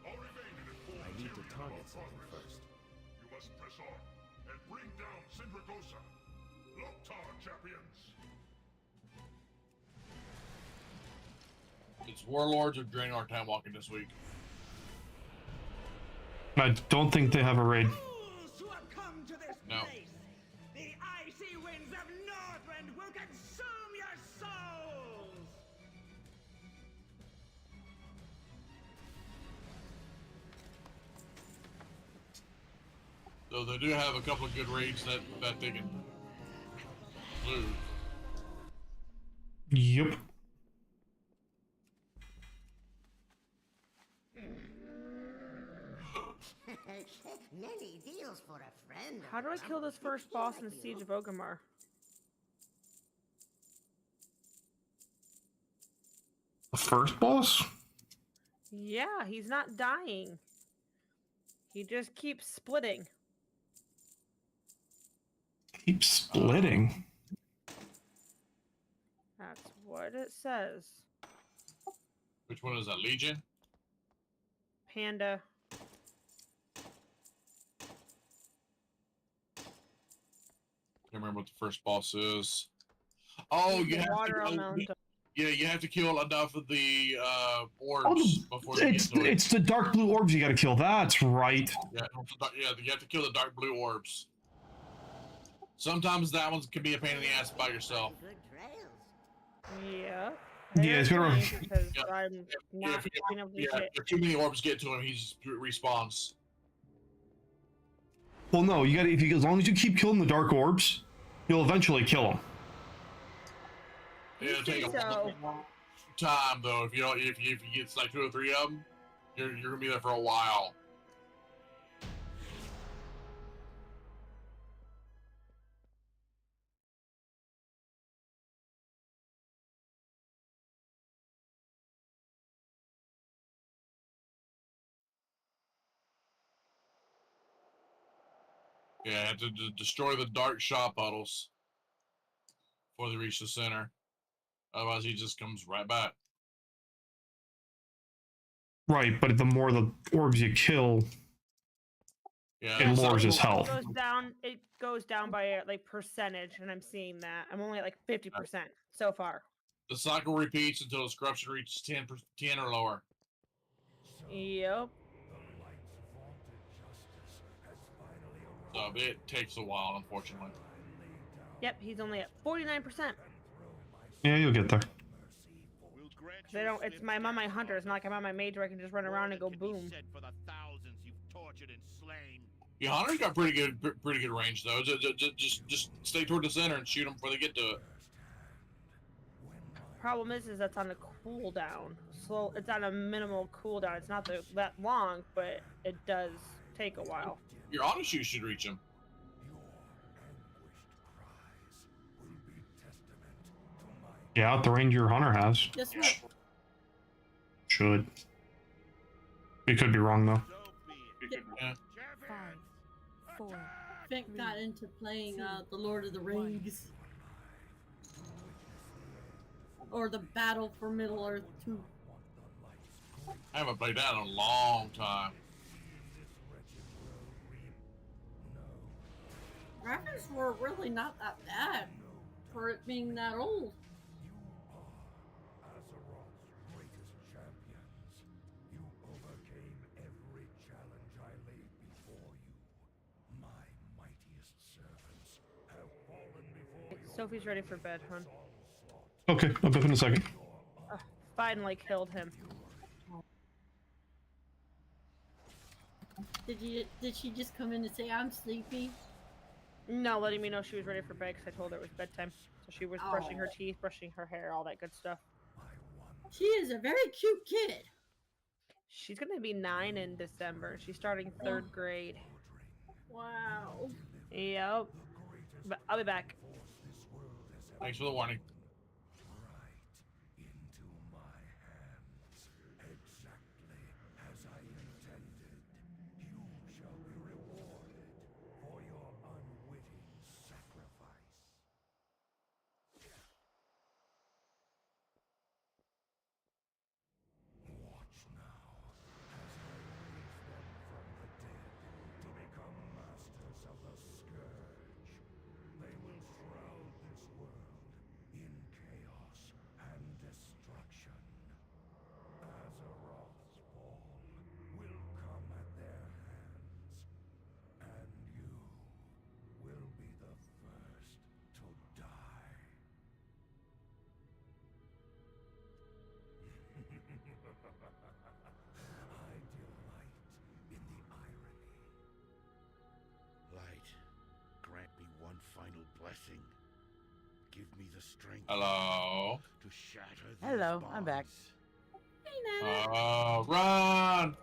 All remaining in I need to target something progress. first. You must press on and bring down Syndragosa. Loktar champions. It's Warlords or Draenor time walking this week. I don't think they have a raid. Who have come to this No. place? The icy winds of Northrend will consume your souls! So they do have a couple of good raids that they can lose. Yep. Many deals for a friend. How do I kill this first boss in Siege of Orgrimmar? The first boss? Yeah, he's not dying. He just keeps splitting. Keep splitting. That's what it says. Which one is that? Legion? Panda. Can't remember what the first boss is. Oh, you have Water to. elemental. Yeah, you have to kill enough of the orbs Oh, before they get to it. it's the dark blue orbs you gotta kill. That's right. Yeah, you have to kill the dark blue orbs. Sometimes that one can be a pain in the ass by yourself. Yeah. Yeah, it's gonna. Because I'm not being able to do shit. If too many orbs get to him, he just respawns. Well, no, you gotta. As long as you keep killing the dark orbs, you'll eventually kill them. It'll take a long time though. If you get like 2 or 3 of them, you're gonna be there for a while. Yeah, to destroy the dark shot puddles before they reach the center. Otherwise, he just comes right back. Right, but the more the orbs you kill, Yeah, it lowers his health. It goes down by like percentage, and I'm seeing that. I'm only at like 50% so far. The cycle repeats until its corruption reaches 10 or lower. Yep. So it takes a while, unfortunately. Yep, he's only at 49%. Yeah, you'll get there. They don't. I'm on my hunter. It's not like I'm on my mage where I can just run around and go boom. Your hunter's got pretty good range though. Just stay toward the center and shoot them before they get to it. Problem is that's on a cooldown. So it's on a minimal cooldown. It's not that long, but it does take a while. Your auto shoot should reach him. Yeah, at the range your hunter has. Guess what? Should. You could be wrong though. Yeah. 5, 4. Fink got into playing the Lord of the Rings. Or the Battle for Middle Earth 2. I haven't played that in a long time. Graphics were really not that bad for it being that old. Sophie's ready for bed, hon. Okay, I'll be up in a second. Finally killed him. Did she just come in and say I'm sleepy? No, letting me know she was ready for bed because I told her it was bedtime. So she was brushing her teeth, brushing her hair, all that good stuff. She is a very cute kid. She's gonna be 9 in December. She's starting 3rd grade. Wow. Yep. But I'll be back. Thanks for the warning. blessing. Give me the strength Hello. to shatter these Hello, bonds. I'm back. Hey, Nana. Oh, run!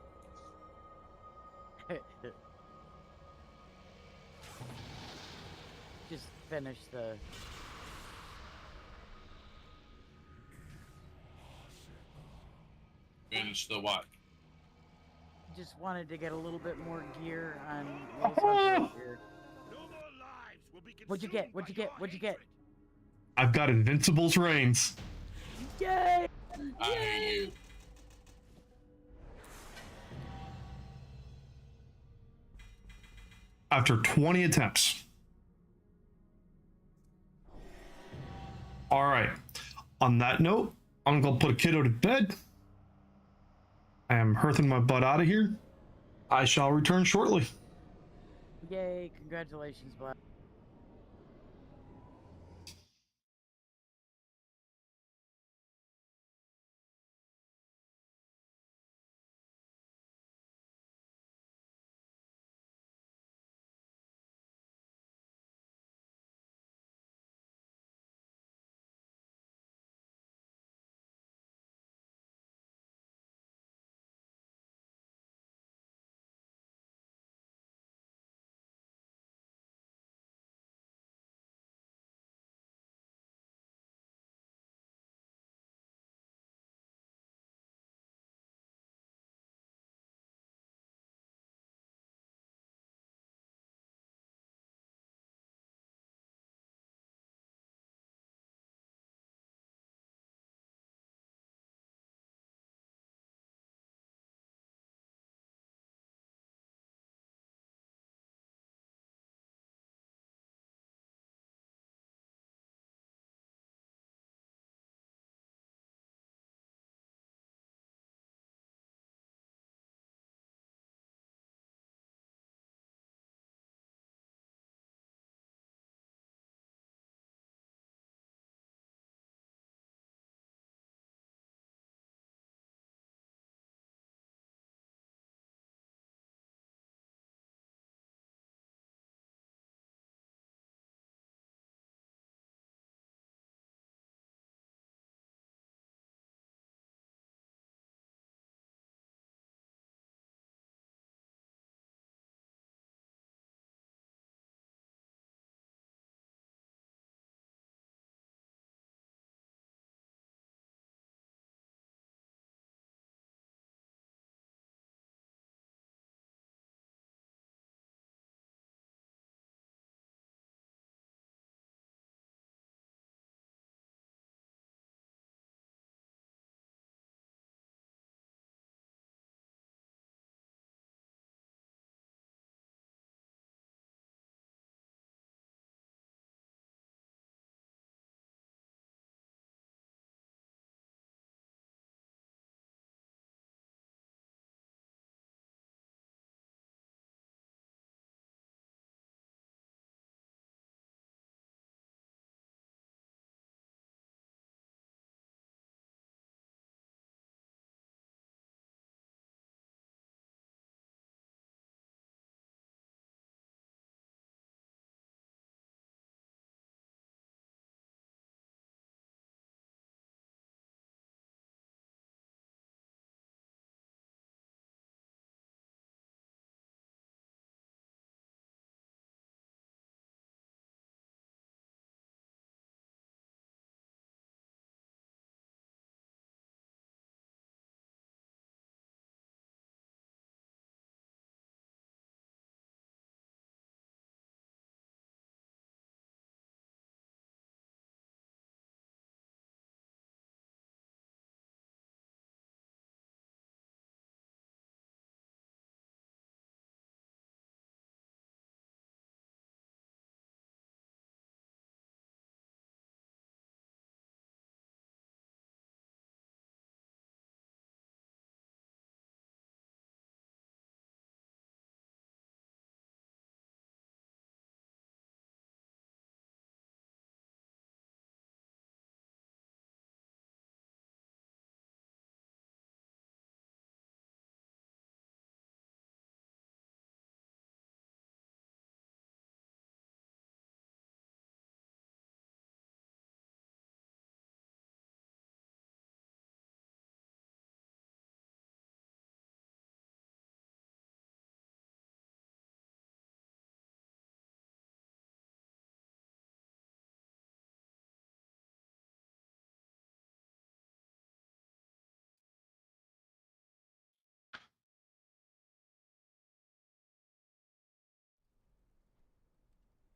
Just finish the. Finish the what? Just wanted to get a little bit more gear on Little Hunter here. No more lives will be What'd you get? What'd you get? What'd you get? I've got Invincible's reins. Yay! I hate you. After 20 attempts. All right. On that note, I'm going to put a kiddo to bed. I am hearthing my butt out of here. I shall return shortly. Yay! Congratulations, Black.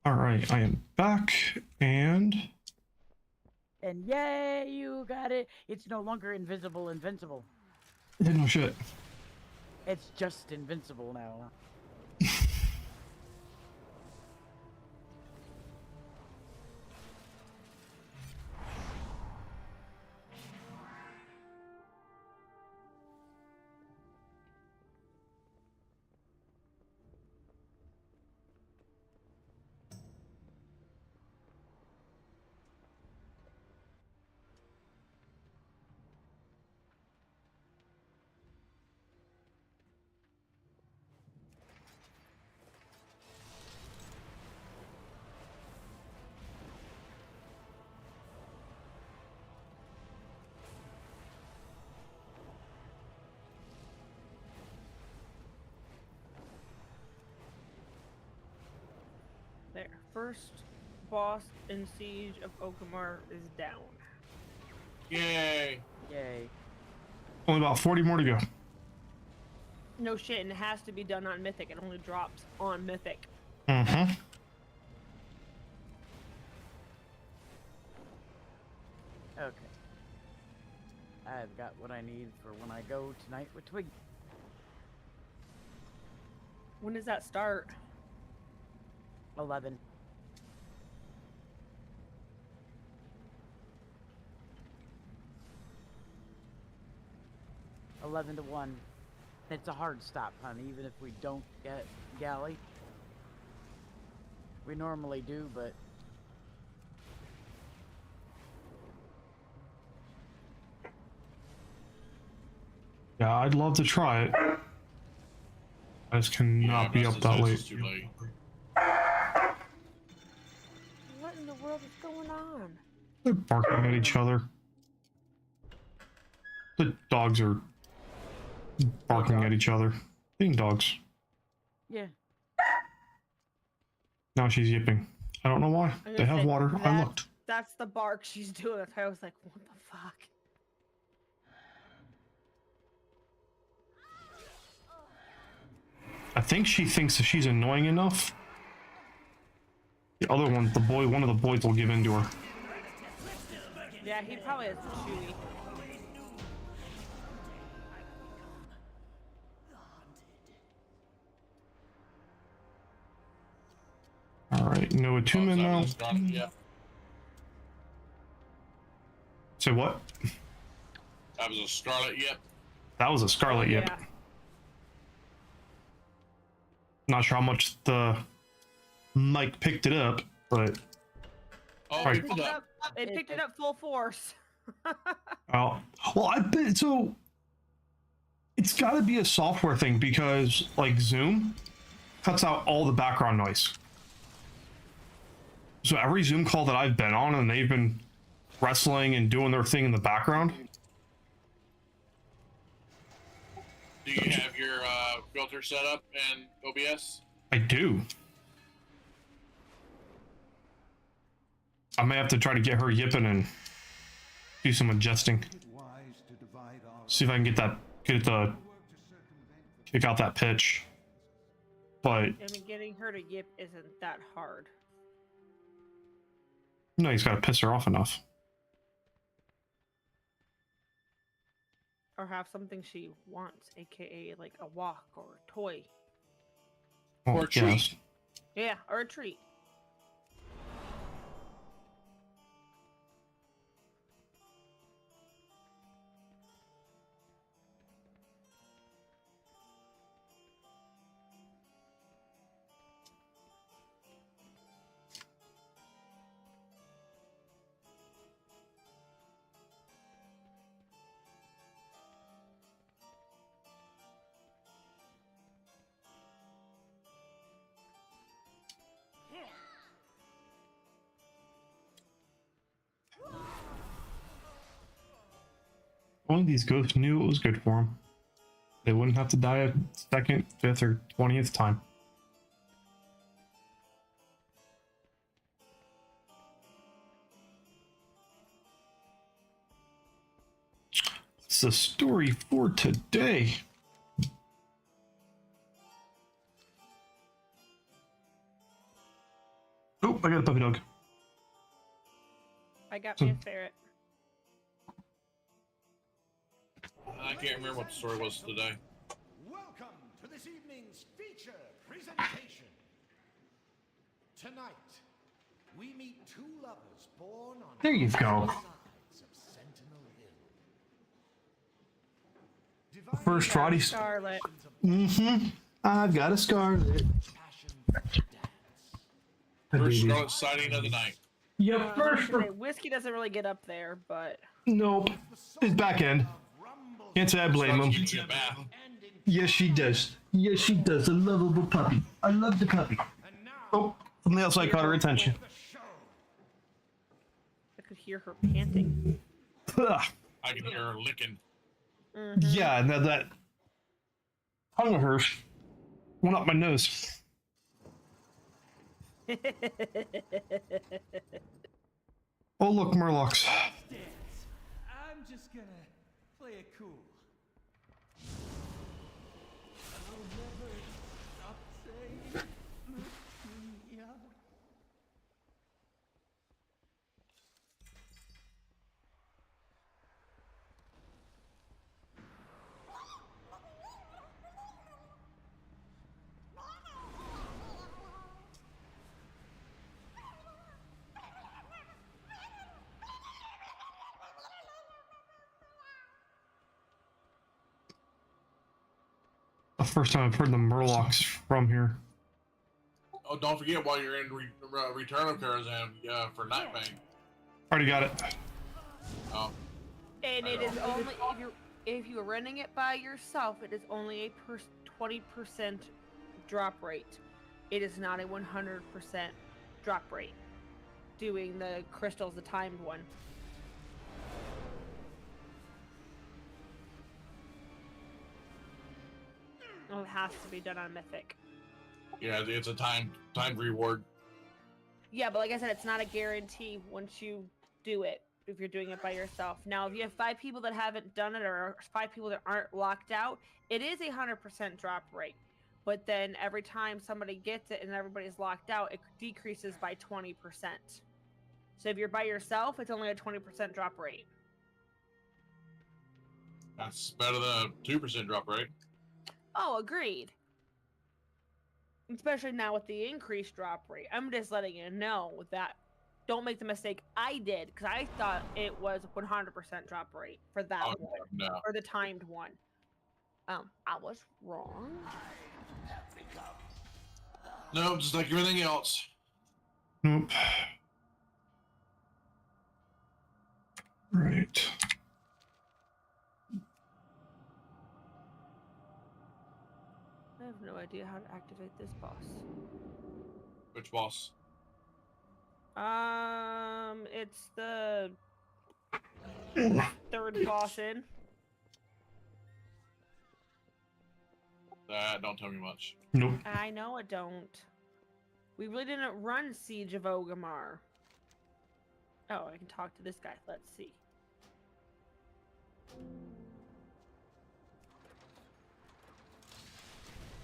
All right, I am back, and And yay, you got it. It's no longer invincible. no shit. It's just invincible now. There. First boss in Siege of Okamar is down. Yay! Yay. Only about 40 more to go. No shit, and it has to be done on Mythic. It only drops on Mythic. Mm-hmm. Okay. I've got what I need for when I go tonight with Twig. When does that start? 11. $11 to 1. It's a hard stop, honey, even if we don't get Galley. We normally do, but Yeah, I'd love to try it. I just cannot be up that late. Too late. What in the world is going on? They're barking at each other. The dogs are barking at each other. Being dogs. yeah. Now she's yipping. I don't know why. I'm They gonna have say, water. I that- looked. That's the bark she's doing. That's why I was like, what the fuck? I think she thinks that she's annoying enough. The other one, one of the boys will give in to her. Yeah, he probably is chewy. Alright, no attunement now. Yeah. Say what? That was a Scarlet Yep. That was a Scarlet Yip. Yeah. Not sure how much the mic picked it up, but Oh, Right. It picked it up full force. well, I bet so. It's got to be a software thing because, like, Zoom cuts out all the background noise. So every Zoom call that I've been on, and they've been wrestling and doing their thing in the background. Do you have your filter set up in OBS? I do. I may have to try to get her yipping and do some adjusting. See if I can get kick out that pitch. But I mean, getting her to yip isn't that hard. no, he's got to piss her off enough. Or have something she wants, aka like a walk or a toy. Or a treat. Yeah, or a treat. Only these ghosts knew it was good for them. They wouldn't have to die a second, fifth, or 20th time. It's the story for today. I got a puppy dog. I got me a ferret. I can't remember what the story was today. Welcome to this evening's feature presentation. Tonight, we meet two lovers born on There you go. sides of Sentinel Hill. First Rottie. Scarlet. I've got a Scarlet. First Scarlet sighting of the night. Yep, first. Whiskey doesn't really get up there, but Nope. His back end. Can't say I blame him. Gives you a bath. Yes, she does. Yes, she does. A lovable puppy. I love the puppy. Oh, from the outside caught her attention. I could hear her panting. Ugh. I can hear her licking. Yeah, now that tongue of hers went up my nose. Oh, look, Murlocs. I'm just gonna play it cool. I'll never stop saying yeah. The first time I've heard the Murlocs from here. Oh, don't forget while you're in Return of Karazhan for Nightbane. Already got it. Oh. And it is only if you're running it by yourself, it is only a 20% drop rate. It is not a 100% drop rate. Doing the crystals, the timed one. Well, it has to be done on Mythic. Yeah, it's a timed reward. Yeah, but like I said, it's not a guarantee once you do it, if you're doing it by yourself. Now, if you have 5 people that haven't done it or 5 people that aren't locked out, it is a 100% drop rate. But then every time somebody gets it and everybody's locked out, it decreases by 20%. So if you're by yourself, it's only a 20% drop rate. That's better than a 2% drop rate. Oh, agreed. Especially now with the increased drop rate. I'm just letting you know that don't make the mistake I did, because I thought it was 100% drop rate for that one. No. For the timed one. I was wrong. No, just like everything else. Nope. Right. I have no idea how to activate this boss. Which boss? It's the third boss in. Don't tell me much. Nope. I know it don't. We really didn't run Siege of Ogamar. Oh, I can talk to this guy. Let's see.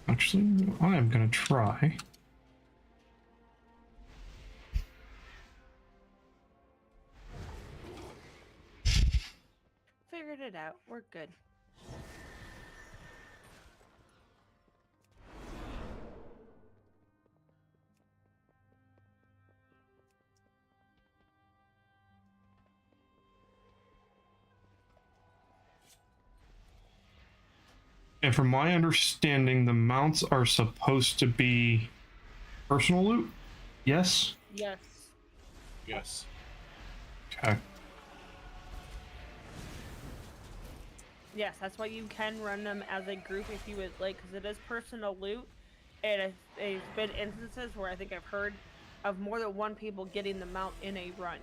Actually, I am gonna try. Figured it out. We're good. And from my understanding, the mounts are supposed to be personal loot? Yes? Yes. Yes. Okay. Yes, that's why you can run them as a group if you would like, because it is personal loot. And there's been instances where I think I've heard of more than one people getting the mount in a run.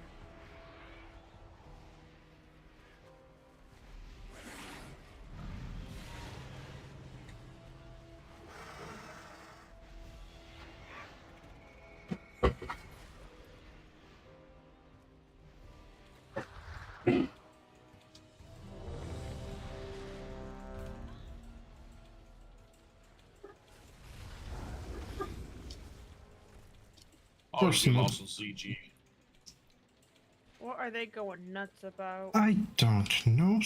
always get Personal. lost in CG. What are they going nuts about? I don't know.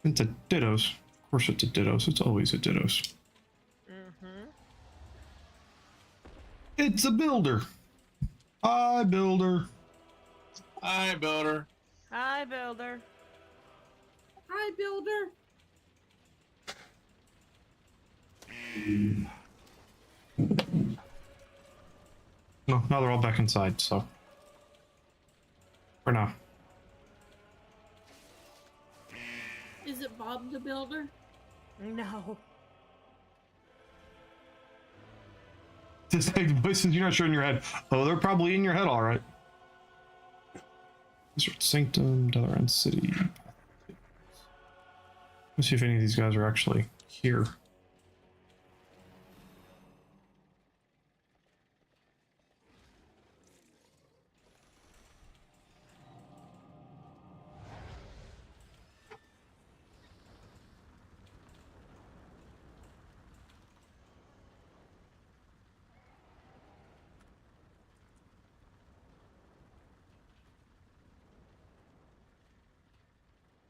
It's a Dittos. Of course it's a Dittos. It's always a Dittos. Mm-hmm. It's a builder. Hi, builder. Hi, builder. Hi, builder. Hi, builder. No, now they're all back inside, so. For now. Is it Bob the builder? No. Just like voices you're not sure in your head. Oh, they're probably in your head, all right. Desert Sanctum, Dalaran City. Let's see if any of these guys are actually here.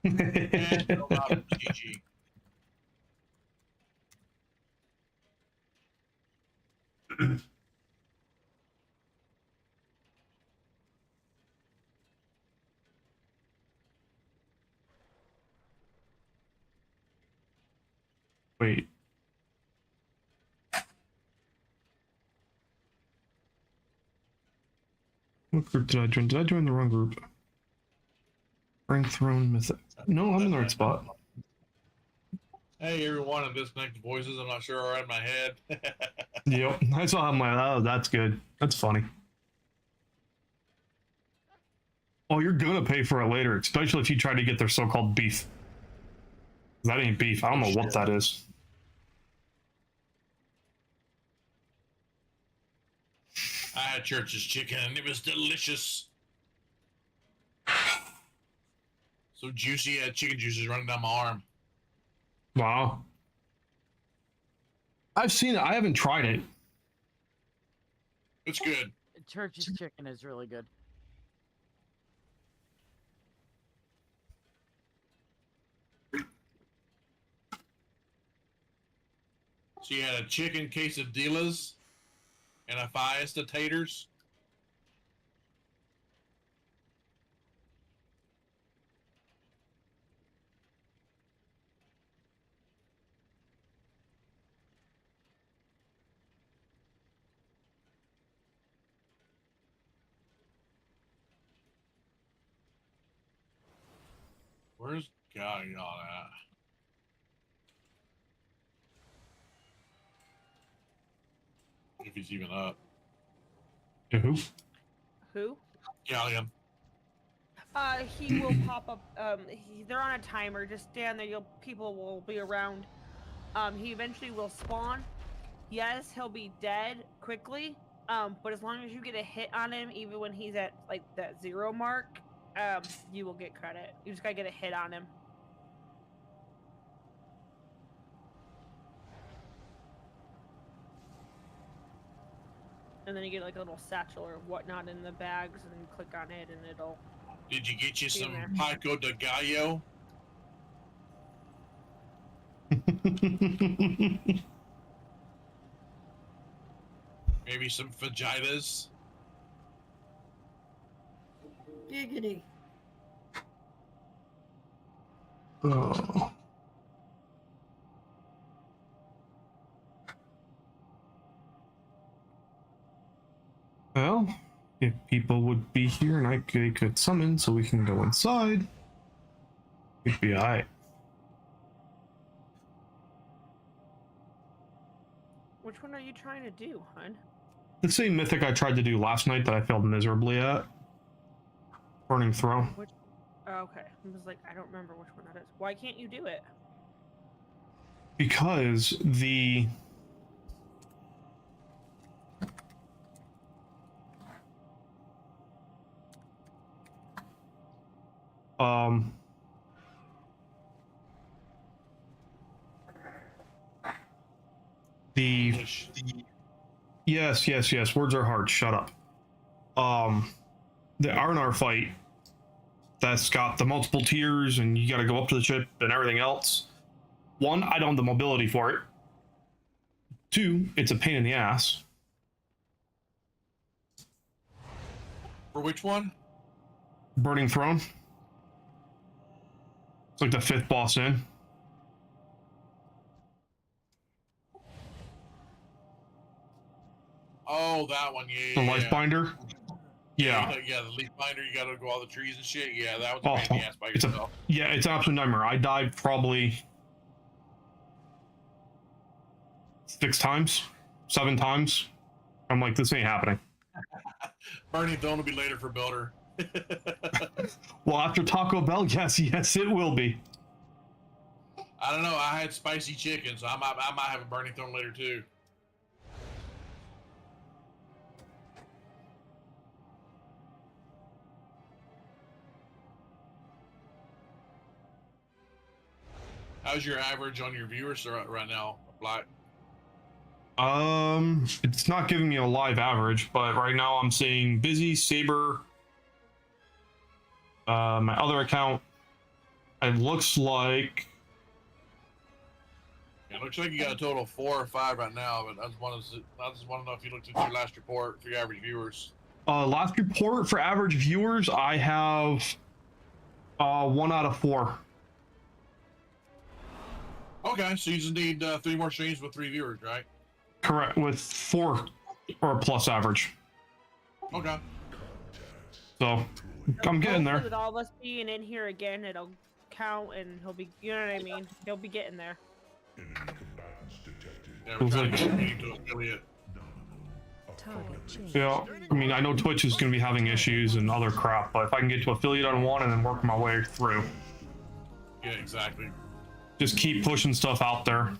GG. Wait. What group did I join? Did I join the wrong group? Rank Throne Mythic. No, I'm in the right spot. Hey, everyone, and disconnected voices. I'm not sure are in my head. Yep. I saw how my. Oh, that's good. That's funny. Oh, you're gonna pay for it later, especially if you try to get their so-called beef. That ain't beef. I don't know what that is. I had Church's chicken, and it was delicious. So juicy, had chicken juices running down my arm. Wow. I've seen it. I haven't tried it. It's good. Church's chicken is really good. So you had a chicken quesadillas and a fiesta taters. Where's God all at? If he's even up. Who? Who? Gallium. He will pop up. They're on a timer. Just stand there. People will be around. He eventually will spawn. Yes, he'll be dead quickly. But as long as you get a hit on him, even when he's at like that 0 mark, you will get credit. You just gotta get a hit on him. And then you get like a little satchel or whatnot in the bags, and then you click on it, and it'll. Did you get you be some there. pico de gallo? Maybe some fajitas? Giggity. Oh. Well, if people would be here and they could summon so we can go inside, we'd be alright. Which one are you trying to do, hun? The same mythic I tried to do last night that I failed miserably at. Burning Throw. Which? Oh, okay. I was like, I don't remember which one that is. Why can't you do it? Because the Yes, yes, yes. Words are hard. Shut up. The R&R fight that's got the multiple tiers and you got to go up to the ship and everything else. One, I don't have the mobility for it. Two, it's a pain in the ass. For which one? Burning Throne. It's like the 5th boss in. Oh, that one. Yeah, The yeah, Life yeah. Binder. Yeah. Yeah, the leaf binder. You got to go all the trees and shit. Yeah, that was a pain in the ass by it's yourself. it's an absolute nightmare. I died probably 6 times, 7 times. I'm like, this ain't happening. Burning Throne will be later for Builder. Well, after Taco Bell, yes, it will be. I don't know. I had spicy chicken, so I might have a Burning Throne later too. How's your average on your viewers right now, Black? It's not giving me a live average, but right now I'm seeing Busy, Saber, my other account. It looks like... It looks like you got a total of 4 or 5 right now, but I just want to know if you looked at your last report for your average viewers. Last report for average viewers, I have 1 out of 4. Okay, so you just need 3 more streams with 3 viewers, right? Correct, with 4 or plus average. Okay. So, I'm getting there. With all of us being in here again, it'll count and he'll be, you know what I mean? He'll be getting there. Yeah, we're trying to get me to affiliate. Yeah, I mean, I know Twitch is going to be having issues and other crap, but if I can get to affiliate on one and then work my way through. Yeah, exactly. Just keep pushing stuff out there.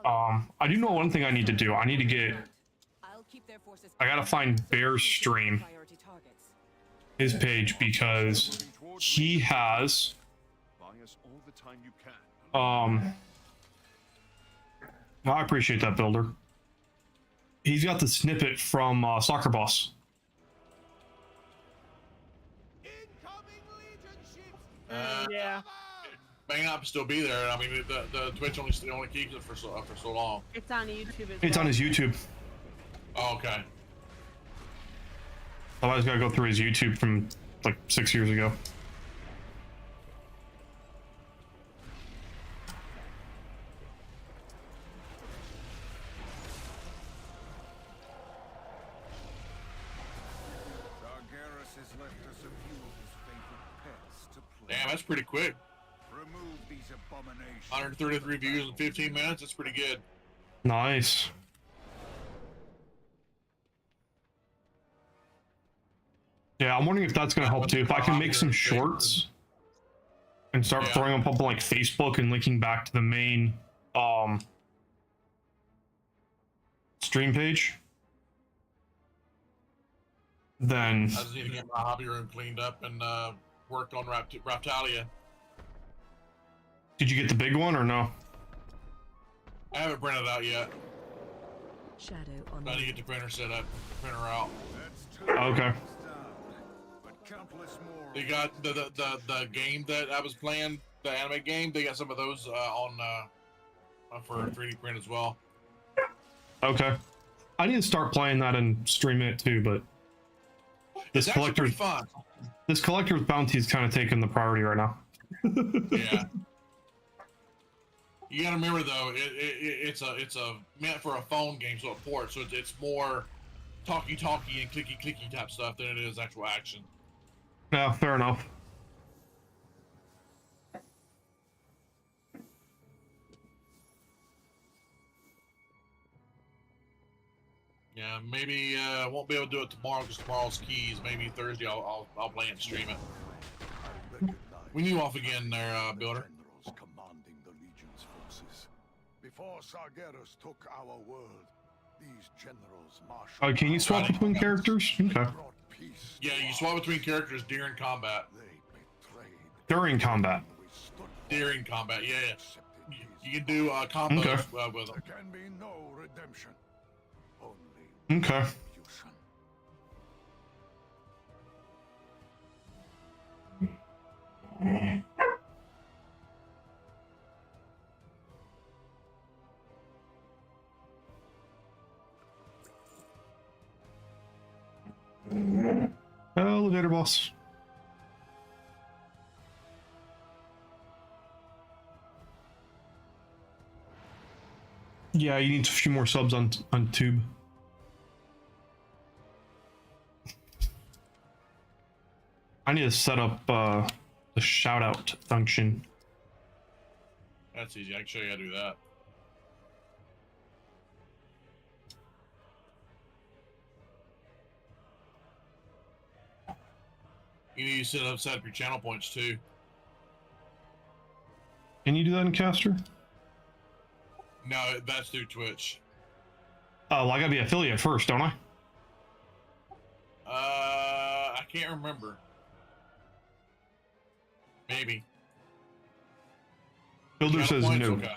I do know one thing I need to do. I need to get... I gotta find Bear's stream. His page, because he has... I appreciate that, Builder. He's got the snippet from Soccer Boss. Yeah. May not still be there. I mean, the Twitch only keeps it for so long. It's on YouTube. It's on his YouTube. Oh, okay. Otherwise, gotta go through his YouTube from like 6 years ago. Damn, that's pretty quick. 133 views in 15 minutes. That's pretty good. Nice. Yeah, I'm wondering if that's going to help too. If I can make some shorts and start throwing them up on like Facebook and linking back to the main stream page, then... I just need to get my hobby room cleaned up and work on Raptalia. Did you get the big one or no? I haven't printed it out yet. Shadow on I need to get the printer set up, printer out. Okay. They got the game that I was playing, the anime game. They got some of those on for 3D print as well. Okay. I need to start playing that and streaming it too, but this collector's fun. This collector's bounty is kind of taking the priority right now. Yeah. You gotta remember though, it's a meant for a phone game, so it ports, so it's more talky and clicky type stuff than it is actual action. Yeah, fair enough. Yeah, maybe I won't be able to do it tomorrow because tomorrow's keys. Maybe Thursday I'll play it and stream it. When you off again there, Builder? Commanding the Legion's forces. Before Sargeras took our world, these generals marshaled. Can you swap between characters? Okay. Yeah, you swap between characters during combat. During combat. During combat, yeah. You can do combos with them. There can be no redemption. Only Okay. Elevator boss. Yeah, you need a few more subs on tube. I need to set up the shout out function. That's easy. I can show you how to do that. You need to set up your channel points too. Can you do that in Caster? No, that's through Twitch. Oh, well, I gotta be affiliate first, don't I? I can't remember. Maybe. Builder Channel says points? no. Okay.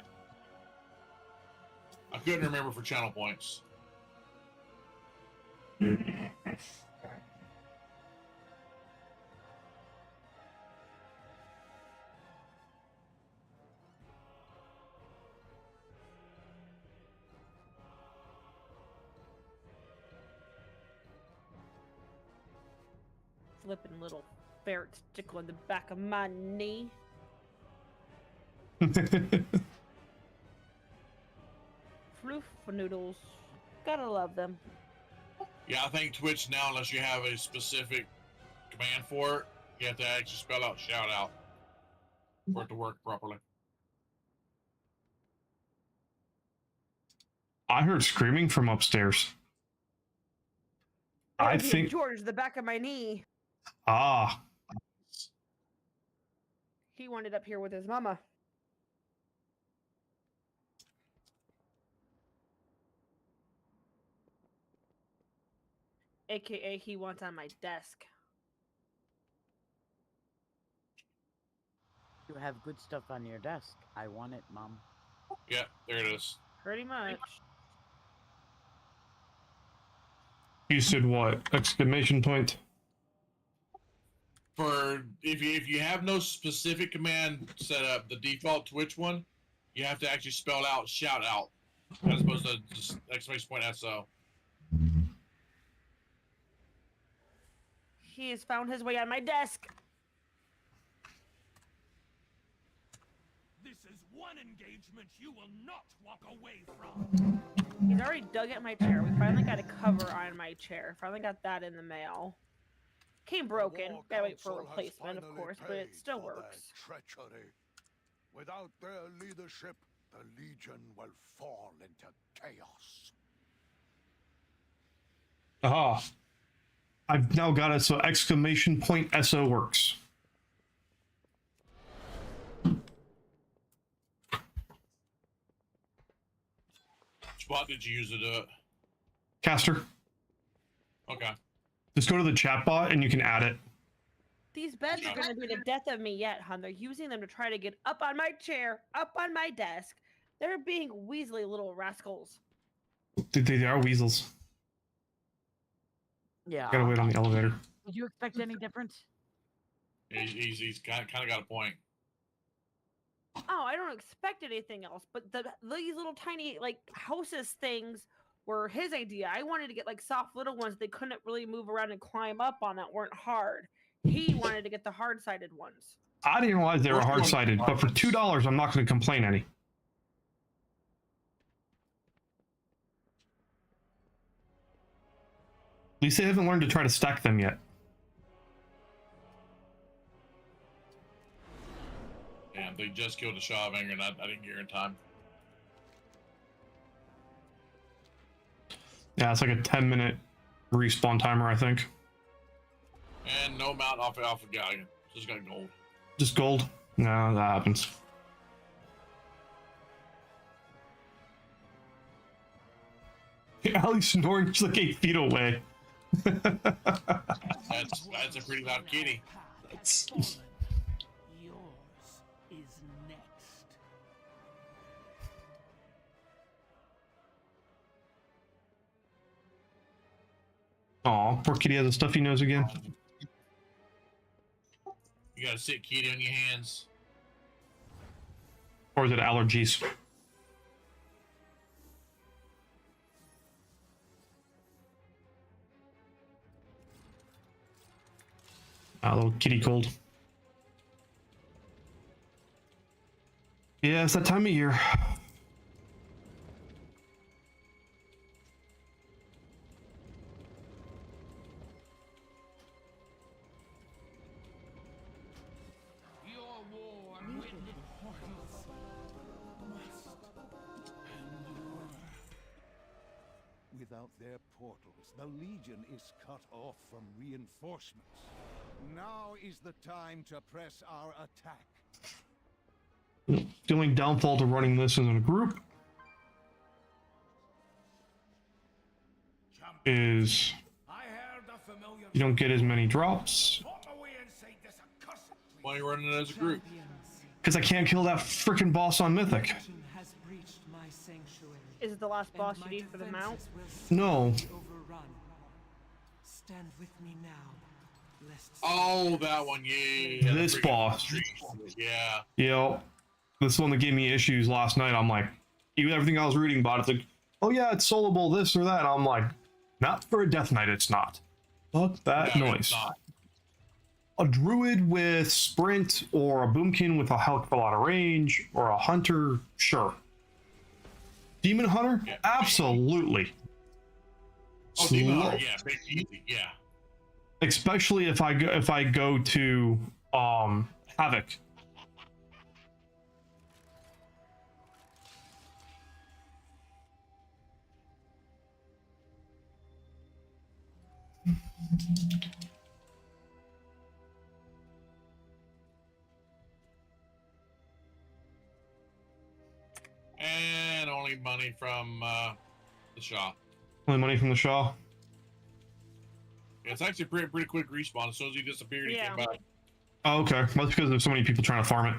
I couldn't remember for channel points. Flipping little ferrets tickling the back of my knee. Floof noodles. Gotta love them. Yeah, I think Twitch now, unless you have a specific command for it, you have to actually spell out shout out for it to work properly. I heard screaming from upstairs. I think George, the back of my knee. Ah. He wanted up here with his mama. AKA he wants on my desk. You have good stuff on your desk. I want it, Mom. Yeah, there it is. Pretty much. You said what? Exclamation point. For if you have no specific command set up, the default Twitch one, you have to actually spell out shout out as opposed to just exclamation point SO. He has found his way on my desk. This is one engagement you will not walk away from. He's already dug at my chair. We finally got a cover on my chair. Finally got that in the mail. Came broken. Gotta wait for a replacement, of course, but it still works. Treachery. Without their leadership, the Legion will fall into chaos. Ah. I've now got it so exclamation point SO works. Which bot did you use to do it? Caster. Okay. Just go to the chat bot and you can add it. These beds are gonna be the death of me yet, hon. They're using them to try to get up on my chair, up on my desk. They're being weaselly little rascals. They are weasels. Yeah. Gotta wait on the elevator. Did you expect any difference? He's kind of got a point. Oh, I don't expect anything else, but these little tiny like houses things were his idea. I wanted to get like soft little ones they couldn't really move around and climb up on that weren't hard. He wanted to get the hard-sided ones. I didn't realize they were hard-sided, but for $2, I'm not going to complain any. At least they haven't learned to try to stack them yet. And they just killed a Shawvanger and I didn't get her in time. Yeah, it's like a 10-minute respawn timer, I think. And no mount off Alpha Galleon. Just got gold. Just gold? No, that happens. Allie's snoring just like 8 feet away. That's a pretty loud kitty. Yours is next. Aw, poor kitty has a stuffy nose again. You got a sick kitty on your hands. Or is it allergies? A little kitty cold. Yeah, it's that time of year. Without their portals, the Legion is cut off from reinforcements. Now is the time to press our attack. The only downfall to running this in a group is you don't get as many drops. Why are you running it as a group? Because I can't kill that freaking boss on Mythic. Is it the last boss you need for the mount? No. Stand with me now. Oh, that one, yeah. This boss. Yeah. Yep. This one that gave me issues last night. I'm like, even everything I was reading about, it's like, oh yeah, it's soloable, this or that. And I'm like, not for a Death Knight, it's not. Fuck that noise. A druid with sprint, or a boomkin with a hell of a lot of range, or a hunter, sure. Demon hunter, yeah. Absolutely. Oh, demon hunter, yeah, big easy, yeah. Especially if I go to Havoc. And only money from the Shaw. Only money from the Shaw? Yeah, it's actually pretty quick respawn. As soon as he disappeared, he came back. Oh, okay. That's because there's so many people trying to farm it.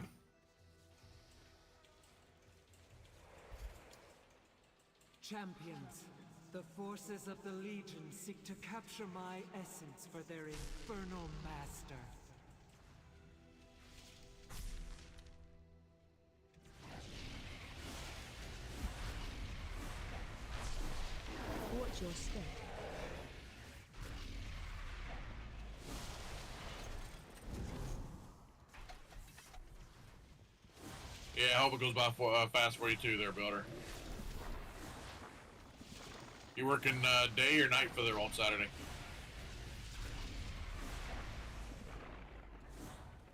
Champions, the forces of the Legion seek to capture my essence for their infernal master. Watch your step. Yeah, I hope it goes by fast for you too there, Builder. You working day or night for there on Saturday?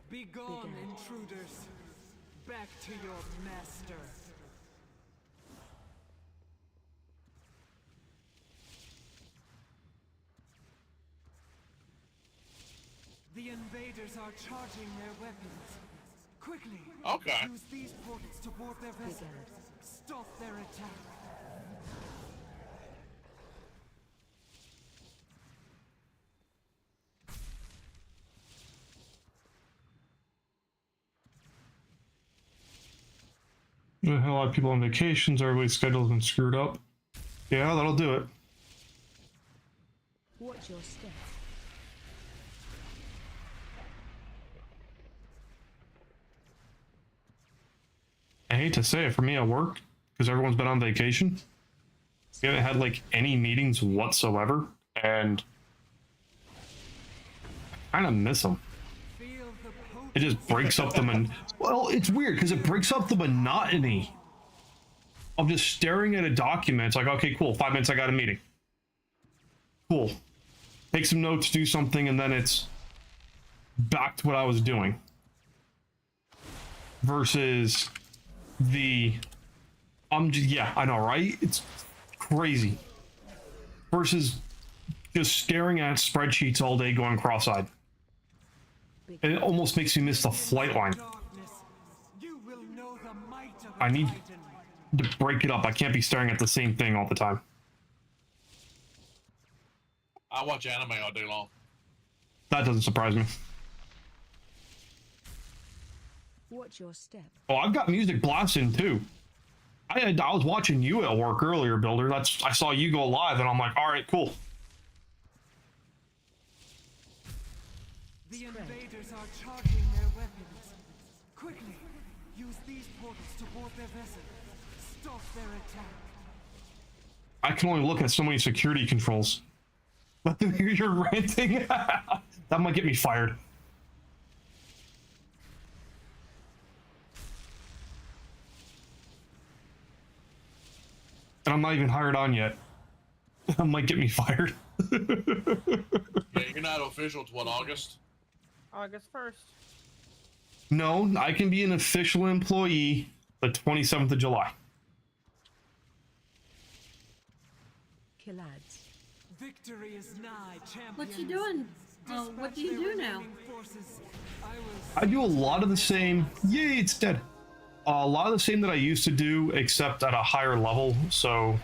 Be gone, intruders. Back to your master. The invaders are charging their weapons. Quickly! Okay. Use these portals to board their vessels. Stop their attack. A lot of people on vacations, everybody's schedule's been screwed up. Yeah, that'll do it. Watch your step. I hate to say it, for me at work, because everyone's been on vacation, we haven't had like any meetings whatsoever, and I kind of miss them. It just breaks up the well, it's weird because it breaks up the monotony of just staring at a document. It's like, okay, cool, 5 minutes, I got a meeting. Cool. Take some notes, do something, and then it's back to what I was doing. Versus the yeah, I know, right? It's crazy. Versus just staring at spreadsheets all day going cross-eyed. It almost makes me miss the flight line. I need to break it up. I can't be staring at the same thing all the time. I watch anime all day long. That doesn't surprise me. Watch your step. Oh, I've got music blasting too. I was watching you at work earlier, Builder. I saw you go live, and I'm like, all right, cool. The invaders are charging their weapons. Quickly, use these portals to board their vessel. Stop their attack. I can only look at so many security controls. You're ranting? That might get me fired. And I'm not even hired on yet. That might get me fired. Yeah, you're not official to what, August? August 1st. No, I can be an official employee the 27th of July. Killads. Victory is nigh, champions. What you doing? Well, what do you do now? I do a lot of the same. Yay, it's dead. A lot of the same that I used to do, except at a higher level. So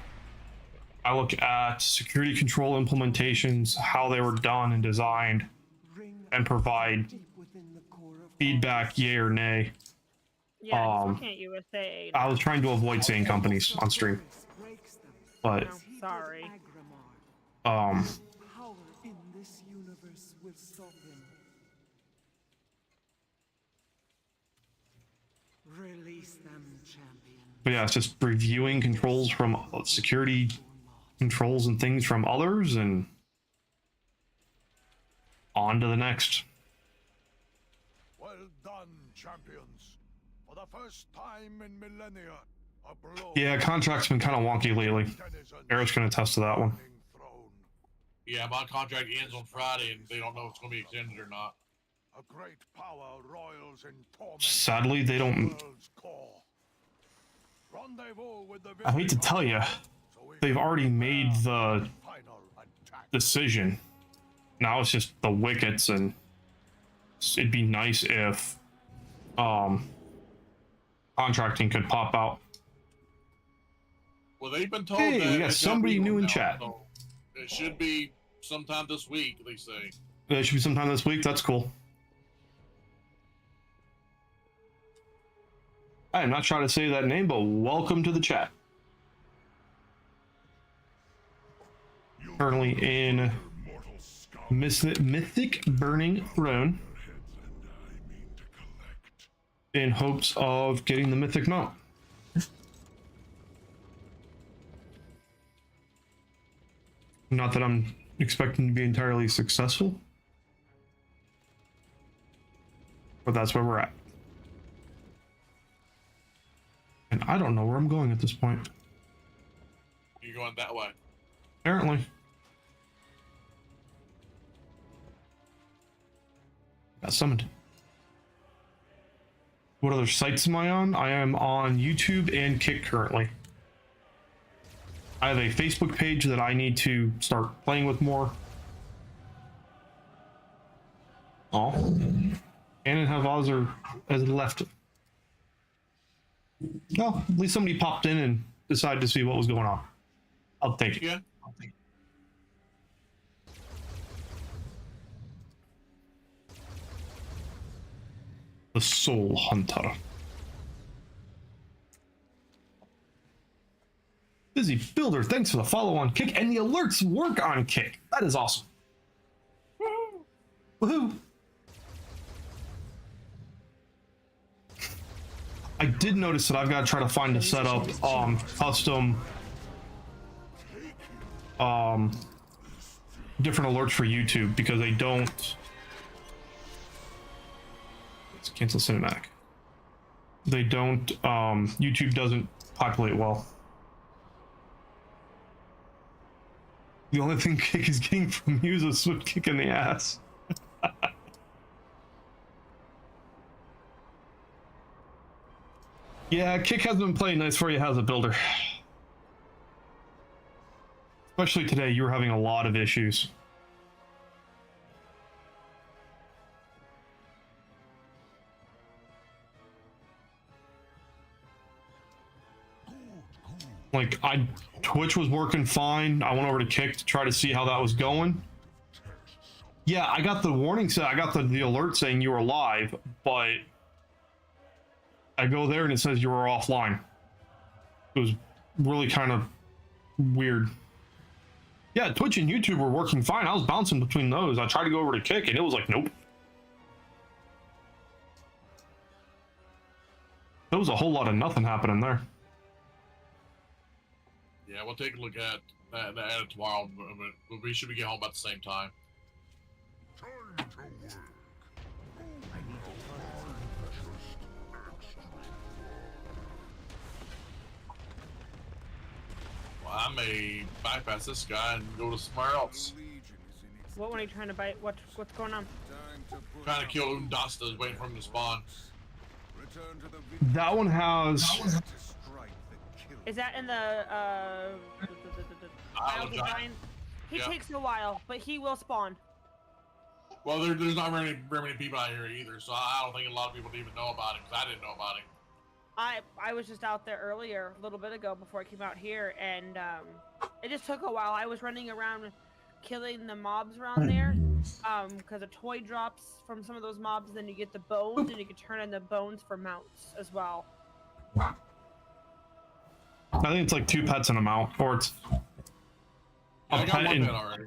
I look at security control implementations, how they were done and designed, and provide feedback, yay or nay. Yeah, why can't you say? I was trying to avoid saying companies on stream, but Oh, sorry. Power in this universe will stop him. Release them, champion. But yeah, it's just reviewing controls from security controls and things from others, and on to the next. Well done, champions. For the first time in millennia, a blow. Yeah, contract's been kind of wonky lately. Eric's gonna attest to that one. Yeah, my contract ends on Friday, and they don't know if it's going to be extended or not. A great power roils in torment. Sadly, they don't. Rendezvous with the I hate to tell you, they've already made the decision. Now it's just the wickets, and it'd be nice if contracting could pop out. Well, they've been told Hey, that we got somebody new in now, chat. so it should be sometime this week, they say. It should be sometime this week. That's cool. I am not trying to say that name, but welcome to the chat. Currently in Mythic Burning Throne, in hopes of getting the Mythic Mount. Not that I'm expecting to be entirely successful, but that's where we're at. And I don't know where I'm going at this point. You're going that way. Apparently. Got summoned. What other sites am I on? I am on YouTube and Kick currently. I have a Facebook page that I need to start playing with more. Oh. And Havazer has left. No, at least somebody popped in and decided to see what was going on. I'll take it. Yeah. The Soul Hunter. Busy Builder, thanks for the follow on Kick, and the alerts work on Kick. That is awesome. Woohoo! I did notice that I've got to try to find a setup custom different alerts for YouTube, because they don't. Let's cancel cinematic. They don't YouTube doesn't populate well. The only thing Kick is getting from you is a swift kick in the ass. Yeah, Kick hasn't been playing nice for you, has it, Builder? Especially today, you were having a lot of issues. Like, Twitch was working fine. I went over to Kick to try to see how that was going. Yeah, I got the warning set. I got the alert saying you were live, but I go there and it says you were offline. It was really kind of weird. Yeah, Twitch and YouTube were working fine. I was bouncing between those. I tried to go over to Kick and it was like, nope. There was a whole lot of nothing happening there. Yeah, we'll take a look at it tomorrow. But we should be getting home about the same time. Time to work. Well, I may bypass this guy and go to somewhere else. What one are you trying to bite? What's going on? Trying to kill Undasta, waiting for him to spawn. That one has. Is that in the Isle of Giants? He takes a while, but he will spawn. Well, there's not very many people out here either, so I don't think a lot of people even know about him, because I didn't know about him. I was just out there earlier, a little bit ago, before I came out here, and it just took a while. I was running around killing the mobs around there, because a toy drops from some of those mobs, then you get the bones, and you can turn in the bones for mounts as well. I think it's like 2 pets in a mount, or it's a I got pet one in. pet already.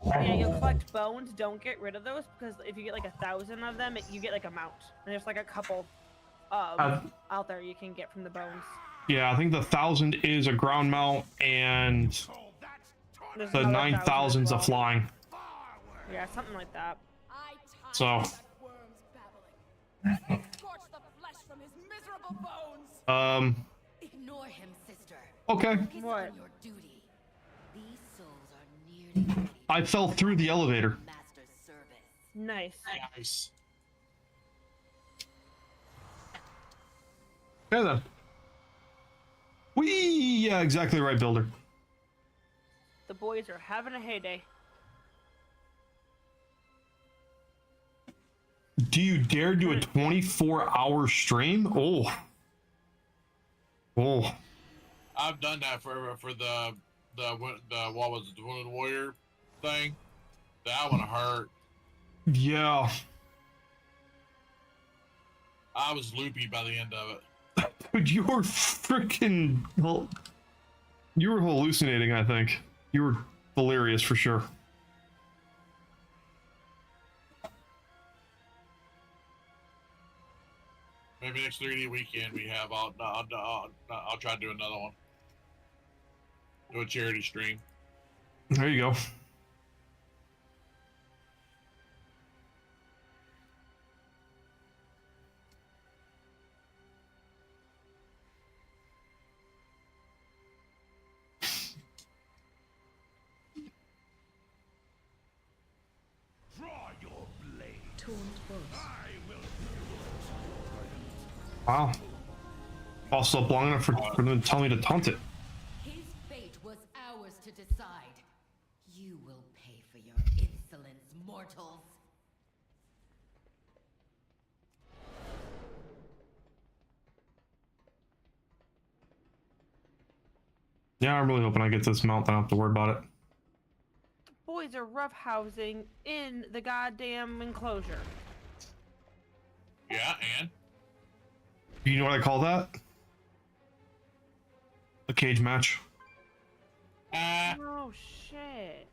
Yeah, you'll collect bones. Don't get rid of those, because if you get like 1,000 of them, you get like a mount. And there's like a couple out there you can get from the bones. Yeah, I think the 1,000 is a ground mount, and There's the another 9,000's a 1,000 as well. flying. Yeah, something like that. So. Ignore him, sister. Okay. Focus What? on your duty. These souls are nearly ready I fell through the elevator. for master's service. Nice. Nice. Okay then. Whee! Yeah, exactly right, Builder. The boys are having a heyday. Do you dare do a 24-hour stream? Oh. Oh. I've done that for the what was it, the Wounded Warrior thing. That one hurt. Yeah. I was loopy by the end of it. Dude, you were freaking. You were hallucinating, I think. You were delirious for sure. Maybe next 3D weekend we have. I'll try to do another one. Do a charity stream. There you go. Draw your blade. Taunt boss. I will. Wow. Also up long enough for them to tell me to taunt it. His fate was ours to decide. You will pay for your insolence, mortals. Yeah, I'm really hoping I get this mount, then I don't have to worry about it. Boys are roughhousing in the goddamn enclosure. Yeah, and You know what I call that? A cage match. Oh shit.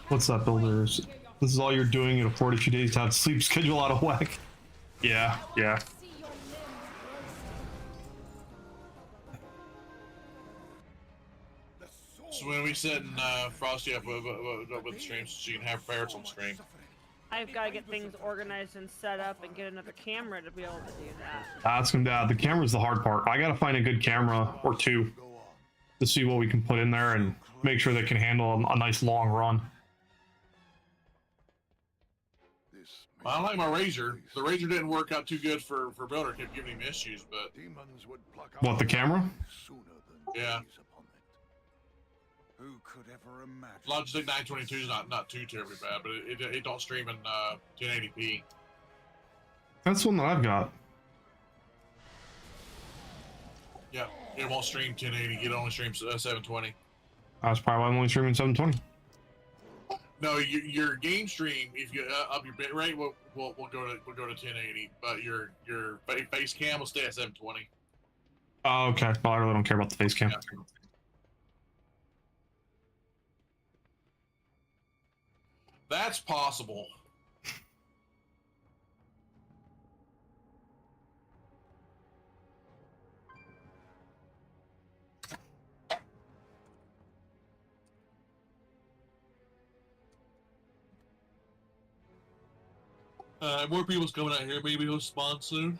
What's that, Builders? This is all you're doing in 42 days to have sleep schedule out of whack. Yeah, yeah. so when we setting Frosty up with streams, so you can have ferrets on stream. I've got to get things organized and set up and get another camera to be able to do that. That's gonna the camera's the hard part. I gotta find a good camera or two to see what we can put in there and make sure they can handle a nice long run. I like my Razor. The Razor didn't work out too good for Builder. Kept giving him issues, but What, the camera? yeah. Who could ever imagine? Logitech 922 is not too terribly bad, but it don't stream in 1080p. That's one that I've got. Yeah, it won't stream 1080. It only streams 720. That's probably why I'm only streaming 720. No, your game stream, if you up your bitrate, we'll go to 1080, but your face cam will stay at 720. Oh, okay. Well, I really don't care about the face cam. Yeah. That's possible. More people's coming out here. Maybe he'll spawn soon.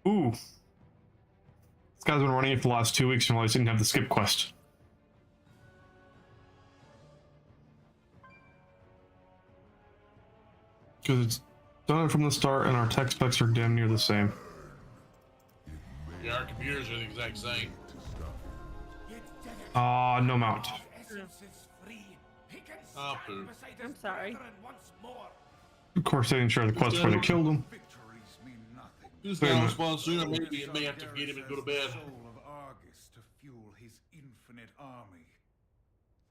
Ooh. This guy's been running it for the last 2 weeks and realized he didn't have the skip quest. Because it's done it from the start and our tech specs are damn near the same. Yeah, our computers are the exact same. No mount. Oh, poo. I'm sorry. Of course they didn't share the quest before they killed him. This Wait a guy will minute. spawn soon, or maybe it may have to feed him and go to bed. Soul of Argus to fuel his infinite army.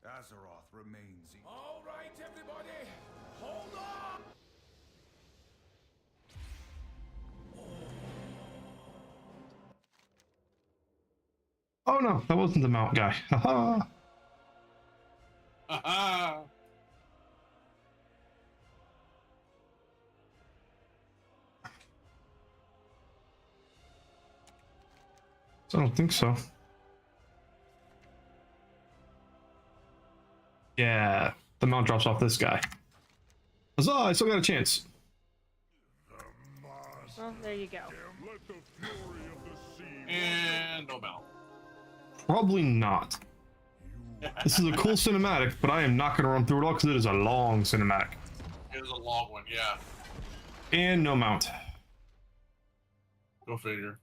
Azeroth remains. All right, everybody, hold on. Oh no, that wasn't the mount guy. Haha. Haha. I don't think so. Yeah, the mount drops off this guy. Huzzah, I still got a chance. Well, there you go. And no mount. Probably not. This is a cool cinematic, but I am not going to run through it all because it is a long cinematic. It is a long one, yeah. And no mount. Go figure.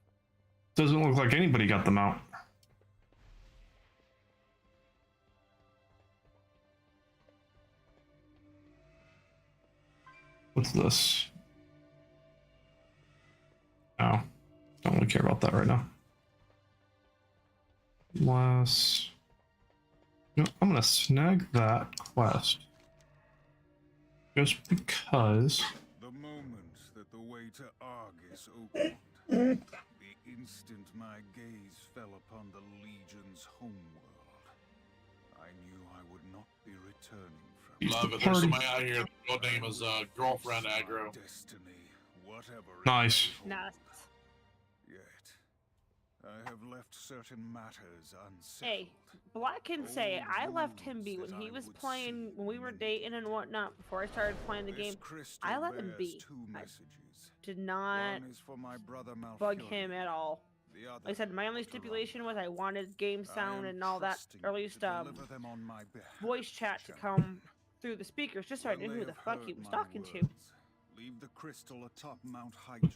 Doesn't look like anybody got the mount. What's this? Oh, don't really care about that right now. Last. You know, I'm gonna snag that quest. Just because. The moment that the way to Argus opened, the instant my gaze fell upon the Legion's homeworld, I knew I would not be returning from Love it. There's somebody out here. Your name is girlfriend aggro. destiny, whatever it Nice. Nice. Yet, I have left certain matters unsettled. Hey, Black can say I left him be when he was playing, when we were dating and whatnot. Before I started playing the game, I let him be. I did not One is for my brother bug Malfurion. him at all. The other Like I said, my only stipulation was I wanted game sound and all that, or at least deliver them on my behalf. voice chat to come through the speakers, just so I knew who the fuck he was talking to. Leave the crystal atop Mount Hyjal,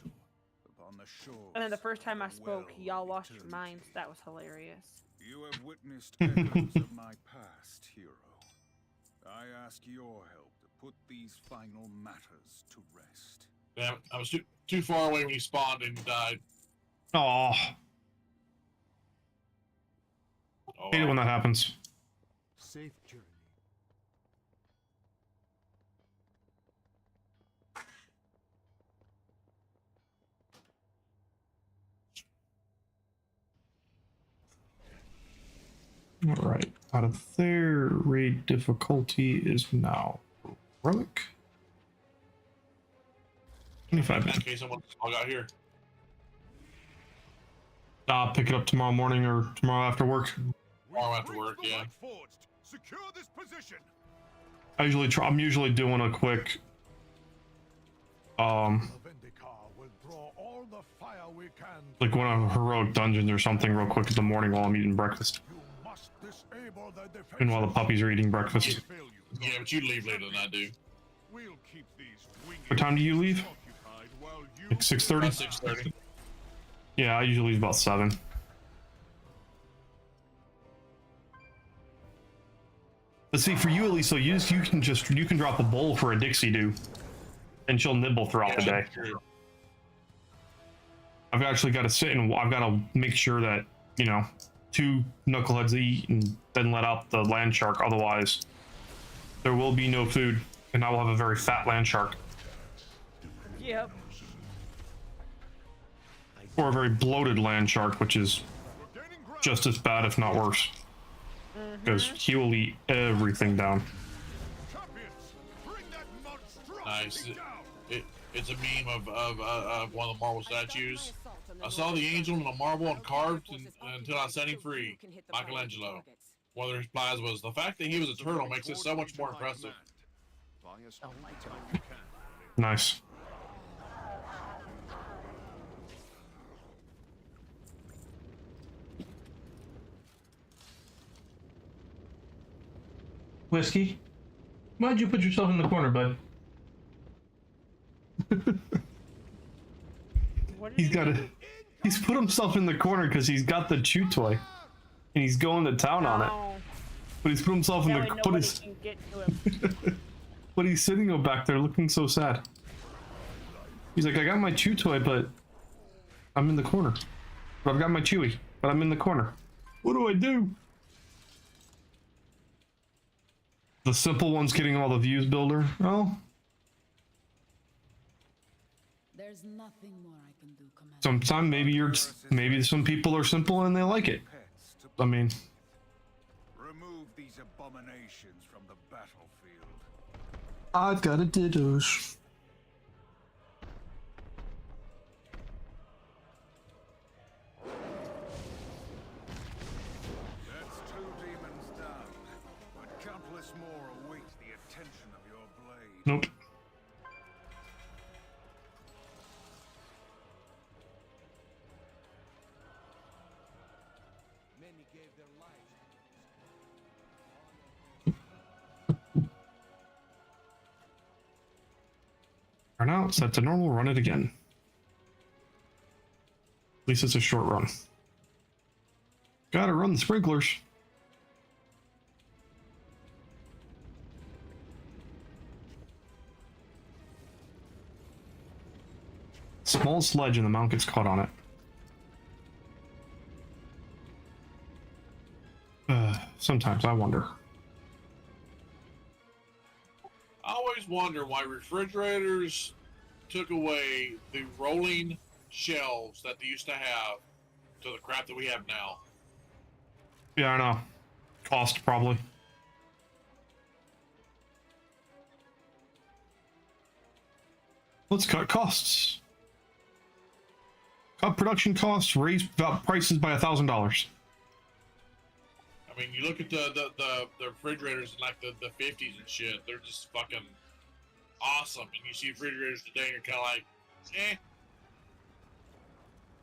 upon the shore. And then the first time I spoke, y'all lost your minds. That was hilarious. You have witnessed echoes of my past, hero. I ask your help to put these final matters to rest. Yeah, I was too far away when he spawned and died. Aw. Oh, Hate it when that happens. Safe journey. Alright, out of there, raid difficulty is now relic. 25 in minutes. case someone got here. Pick it up tomorrow morning or tomorrow after work. Tomorrow after work, yeah. Secure this position. I usually try. I'm usually doing a quick. Like one of heroic dungeons or something, real quick in the morning while I'm eating breakfast. And while the puppies are eating breakfast. Yeah, but you leave later than I do. What time do you leave? Like 6:30. 6:30. Yeah, I usually leave about 7. But see, for you at least, so you can drop a bowl for a Dixie do, and she'll nibble throughout the day. I've actually got to sit and I've got to make sure that, you know, 2 knuckleheads to eat and then let out the land shark. Otherwise, there will be no food, and I will have a very fat land shark. Yep. Or a very bloated land shark, which is just as bad, if not worse. Because he will eat everything down. Nice. It's a meme of one of the marble statues. I saw the angel in a marble and carved until I set him free. Michelangelo. One of the replies was, the fact that he was a turtle makes it so much more impressive. Oh my god. Nice. Whiskey? Why'd you put yourself in the corner, bud? He's put himself in the corner because he's got the chew toy. And he's going to town on it. But he's put himself in the... But he's sitting back there looking so sad. He's like, I got my chew toy, but I'm in the corner. But I've got my chewy, but I'm in the corner. What do I do? The simple one's getting all the views, builder. Oh. There's nothing more I can do, Commander. Sometimes maybe some people are simple and they like it. I mean, Remove these abominations from the battlefield. I've got a dittos. That's 2 demons down, but countless more await the attention of your blade. Nope. Many gave their lives. Run out, set to normal, run it again. At least it's a short run. Gotta run the sprinklers. Small sledge and the mount gets caught on it. Sometimes I wonder. I always wonder why refrigerators took away the rolling shelves that they used to have to the crap that we have now. Yeah, I know. Cost, probably. Let's cut costs. Cut production costs, raise prices by $1,000. I mean, you look at the refrigerators in like the 50s and shit, they're just fucking awesome. And you see refrigerators today and you're kind of like, eh.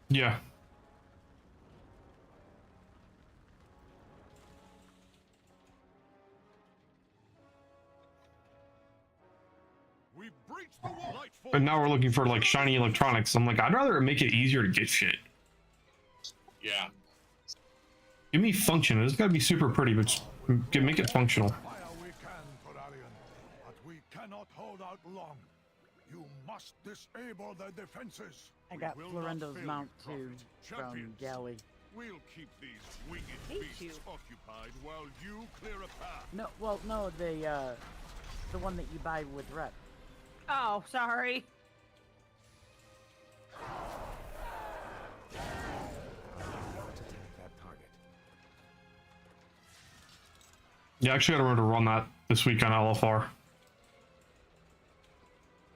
Yeah. We breached the wall. But now we're looking for like shiny electronics. I'm like, I'd rather make it easier to get shit. Yeah. Give me function. It's gotta be super pretty, but make it functional. Fire we can, Corarian, but we cannot hold out long. You must disable their defenses. I got Florendo's mount too from Galley. We'll keep these winged beasts occupied while you clear a path. No, well, no, the one that you buy with rep. Oh, sorry. Yeah, I actually gotta remember to run that this week on LFR.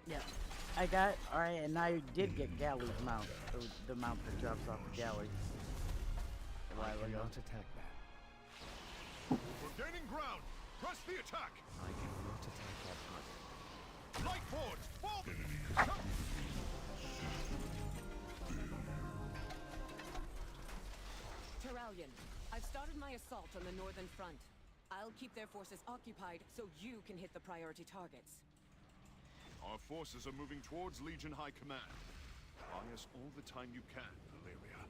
Yeah, I got, alright, and I did get Galley's mount, the mount that drops off the Galley. A while ago. Attack that. We're gaining ground. Press the attack. I cannot attack that target. Light forwards. Fall. Terralion, I've started my assault on the northern front. I'll keep their forces occupied so you can hit the priority targets. Our forces are moving towards Legion High Command. Buy us all the time you can, Valeria.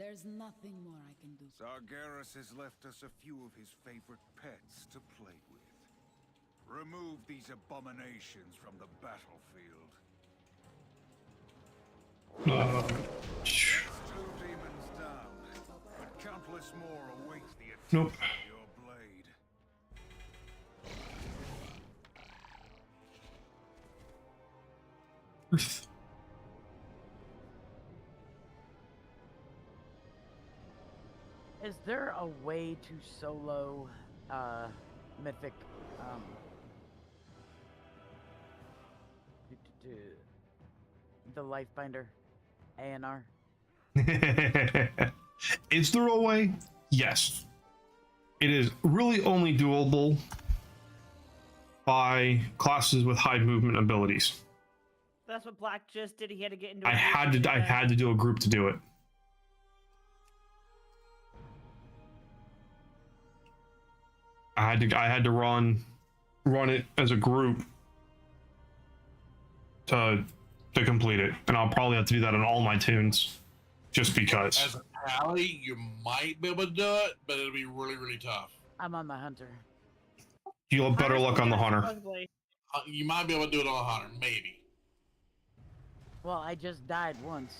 There's nothing more I can do. Sargeras has left us a few of his favorite pets to play with. Remove these abominations from the battlefield. That's 2 demons down, but countless more await the attack Nope. of your blade. Is there a way to solo mythic the Lifebinder ANR? Is there a way? Yes. It is really only doable by classes with high movement abilities. That's what Black just did. He had to get into. I had to do a group to do it. I had to run it as a group to complete it, and I'll probably have to do that on all my tunes, just because. As a pally, you might be able to do it, but it'll be really, really tough. I'm on the hunter. You'll have better luck on the hunter. You might be able to do it on the hunter, maybe. Well, I just died once.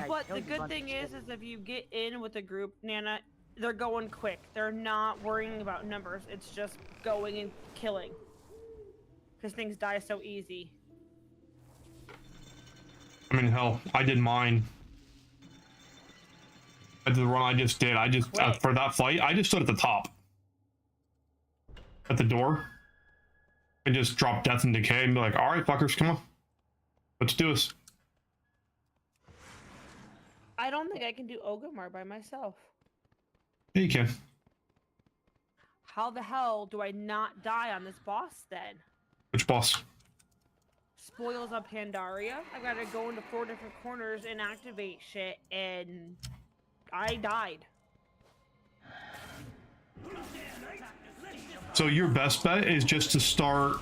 But the good thing is if you get in with a group, Nana, they're going quick. They're not worrying about numbers. It's just going and killing. Because things die so easy. I mean, hell, I did mine. At the run I just did, for that fight, I just stood at the top. At the door. And just drop death and decay and be like, alright, fuckers, come on. Let's do this. I don't think I can do Ogamar by myself. Yeah, you can. How the hell do I not die on this boss then? Which boss? Spoils of Pandaria. I gotta go into 4 different corners and activate shit, and I died. So your best bet is just to start,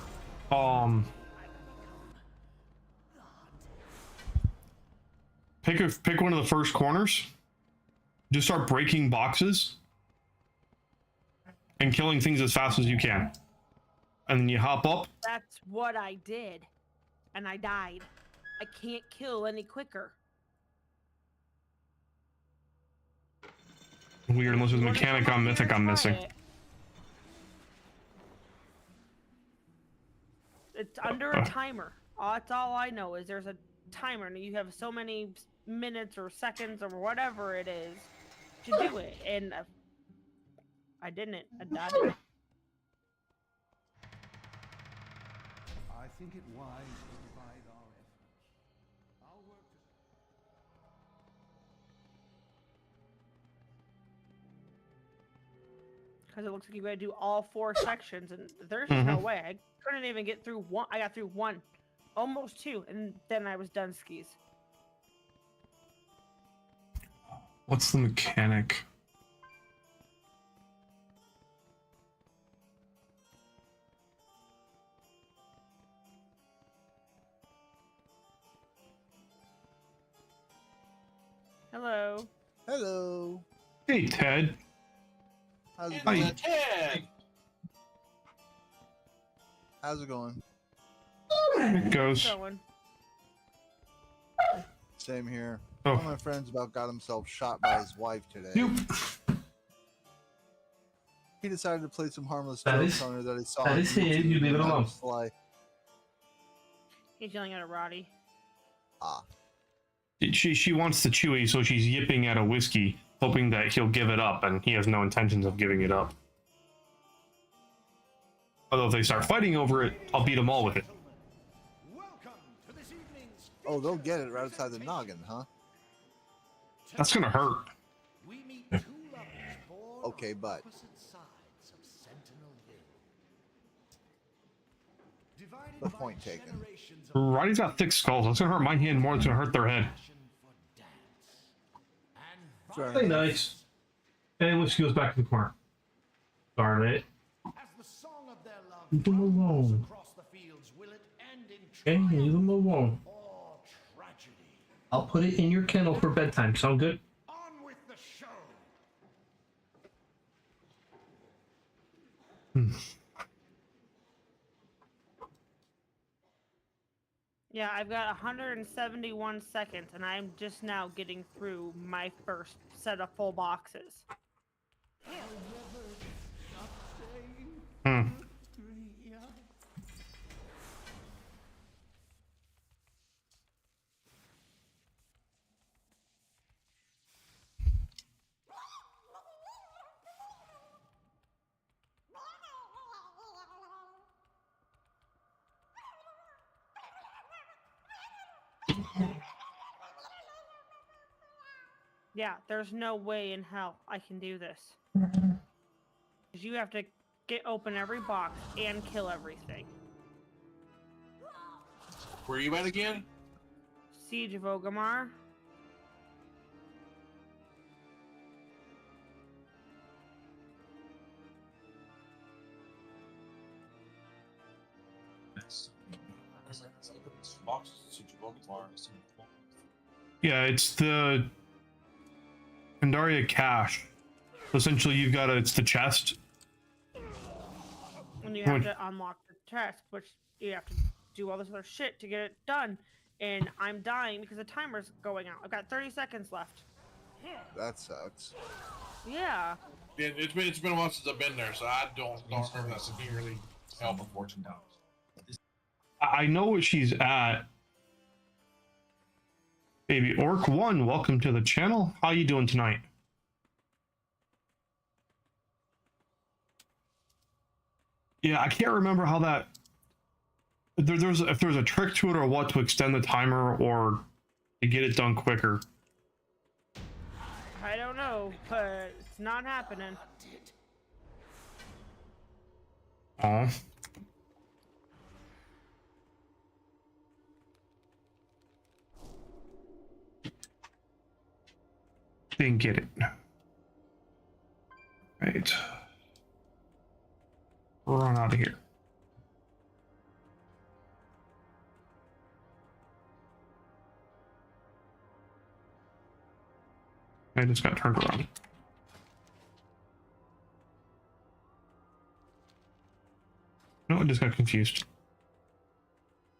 pick one of the first corners. Just start breaking boxes and killing things as fast as you can. And then you hop up. That's what I did. And I died. I can't kill any quicker. Weird, unless there's a mechanic on Mythic I'm missing. It's under a timer. That's all I know is there's a timer and you have so many minutes or seconds or whatever it is to do it. And I didn't. I died. I think it wise to divide our efforts. I'll work to... Because it looks like you gotta do all 4 sections, and there's just no way. I couldn't even get through one. I got through 1, almost 2, and then I was done skis. What's the mechanic? Hello. Hello. Hey, Ted. How's it Hi. going? Ted! How's it going? It goes. Same here. Oh. One of my friends about got himself shot by his wife today. Yep. He decided to play some harmless That ghost is- hunter that he saw. that on is him. YouTube You leave it and alone. just like, He's yelling at a Rottie. ah. She wants the Chewy, so she's yipping at a whiskey, hoping that he'll give it up, and he has no intentions of giving it up. Although if they start fighting over it, I'll beat them all with it. Oh, they'll get it right outside the noggin, huh? That's gonna hurt. Okay, but the point taken. Roddy's got thick skulls. That's gonna hurt my hand more than it's gonna hurt their head. Hey, nice. And whiskey goes back to the corner. Darn it. Leave them alone. Okay, leave them alone. I'll put it in your kennel for bedtime. Sound good? Yeah, I've got 171 seconds, and I'm just now getting through my first set of full boxes. Hmm. Yeah, there's no way in hell I can do this. Because you have to get open every box and kill everything. Where are you at again? Siege of Ogamar. Yeah, it's the Pandaria cache. Essentially, you've got it's the chest. And you have to unlock the chest, which you have to do all this other shit to get it done. And I'm dying because the timer's going out. I've got 30 seconds left. That sucks. Yeah. It's been a while since I've been there, so I don't remember that severely helping. I know what she's at. Baby Orc 1, welcome to the channel. How you doing tonight? Yeah, I can't remember how that... if there's a trick to it or what to extend the timer or to get it done quicker. I don't know, but it's not happening. Aw. Didn't get it. Right. We're on out of here. I just got turned around. No, I just got confused.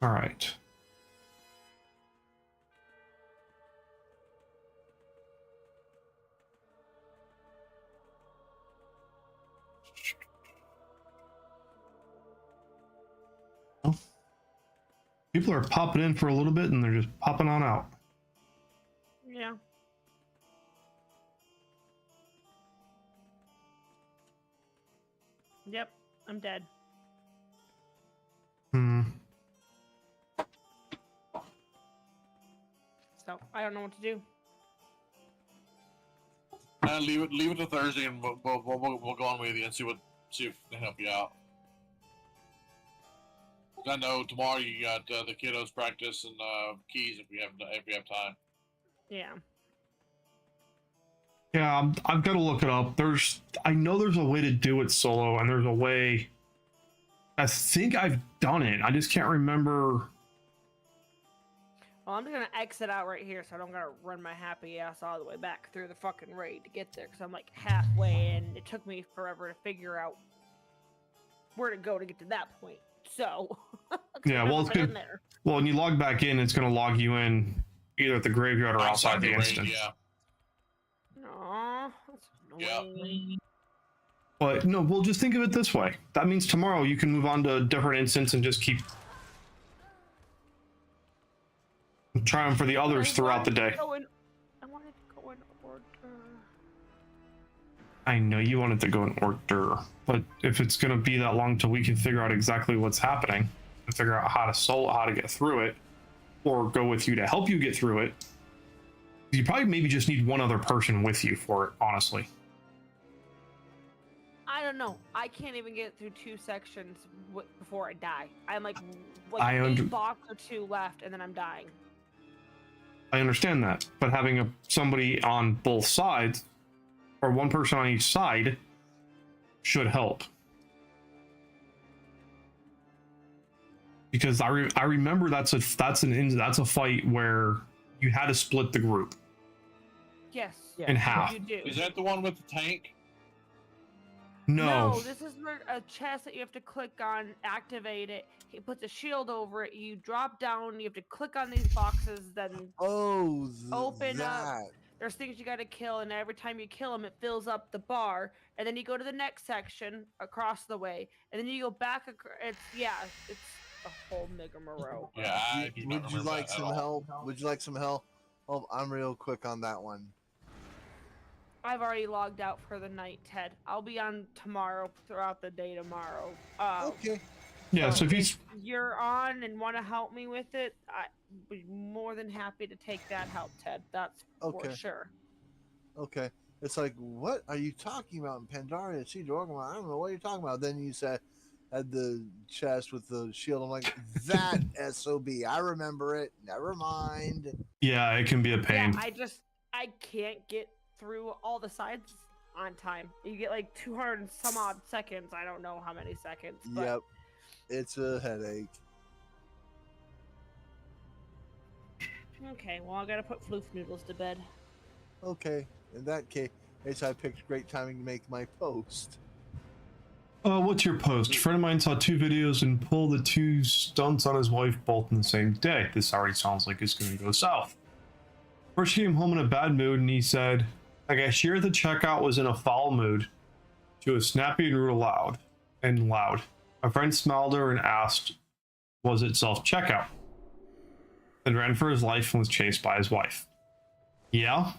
All right. Well, people are popping in for a little bit and they're just popping on out. Yeah. Yep, I'm dead. Hmm. So I don't know what to do. Leave it to Thursday, and we'll go on with you and see if we can help you out. I know tomorrow you got the kiddos practice and keys if we have time. Yeah. Yeah, I've got to look it up. I know there's a way to do it solo, and there's a way. I think I've done it. I just can't remember. Well, I'm just gonna exit out right here, so I don't gotta run my happy ass all the way back through the fucking raid to get there, because I'm like halfway, and it took me forever to figure out where to go to get to that point. So Yeah, well, it's good. Well, when you log back in, it's gonna log you in either at the graveyard or outside the instance. Yeah. Aww, that's annoying. But no, well, just think of it this way. That means tomorrow you can move on to a different instance and just keep trying for the others throughout the day. I wanted to go in order. I know you wanted to go in order, but if it's gonna be that long till we can figure out exactly what's happening and figure out how to get through it, or go with you to help you get through it, you probably maybe just need one other person with you for it, honestly. I don't know. I can't even get through 2 sections before I die. I'm like I 8 box or 2 left, and then I'm dying. I understand that, but having somebody on both sides, or one person on each side, should help. Because I remember that's a fight where you had to split the group. Yes. In half. You do. Is that the one with the tank? No. This is where a chest that you have to click on, activate it. He puts a shield over it. You drop down. You have to click on these boxes, then open up. There's things you got to kill, and every time you kill them, it fills up the bar. And then you go to the next section across the way, and then you go back. It's a whole rigmarole. Yeah, I do not Would you remember like that at some all. help? Would you like some help? Oh, I'm real quick on that one. I've already logged out for the night, Ted. I'll be on tomorrow, throughout the day tomorrow. Okay. Yeah, so if you're on and want to help me with it, I'd be more than happy to take that help, Ted. That's for sure. Okay. It's like, what are you talking about in Pandaria? I don't know what you're talking about. Then you said, had the chest with the shield. I'm like, that SOB. I remember it. Never mind. Yeah, it can be a pain. Yeah, I can't get through all the sides on time. You get like 200 and some odd seconds. I don't know how many seconds. But... Yep. It's a headache. Okay, well, I gotta put floof noodles to bed. Okay. In that case, I picked great timing to make my post. What's your post? A friend of mine saw 2 videos and pulled the 2 stunts on his wife both in the same day. This already sounds like it's going to go south. First, he came home in a bad mood and he said, "I guess here at the checkout was in a foul mood. She was snappy and rude loud. A friend smiled at her and asked, was it self-checkout? Then ran for his life and was chased by his wife." Yeah?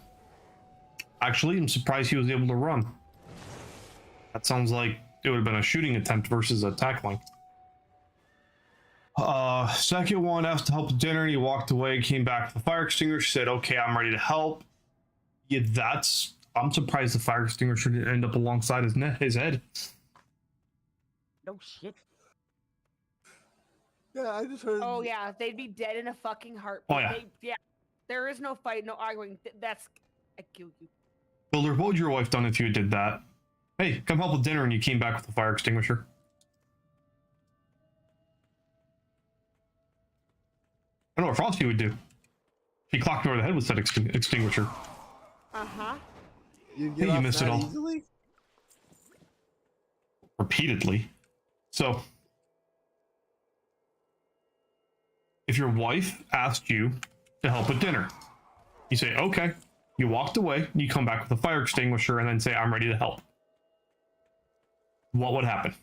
Actually, I'm surprised he was able to run. That sounds like it would have been a shooting attempt versus a tackling. Second one asked to help with dinner and he walked away, came back with the fire extinguisher, said, "Okay, I'm ready to help." Yeah, I'm surprised the fire extinguisher didn't end up alongside his head. No shit. Yeah, I just heard. Oh yeah, they'd be dead in a fucking heartbeat. Oh, yeah. There is no fight, no arguing. I kill you. Builder, what would your wife done if you did that? Hey, come help with dinner and you came back with the fire extinguisher. I know what Frosty would do. He clocked her over the head with that extinguisher. Uh-huh. You miss it all. Easily? Repeatedly. So, if your wife asked you to help with dinner, you say, okay. You walked away, you come back with a fire extinguisher, and then say, I'm ready to help. What would happen?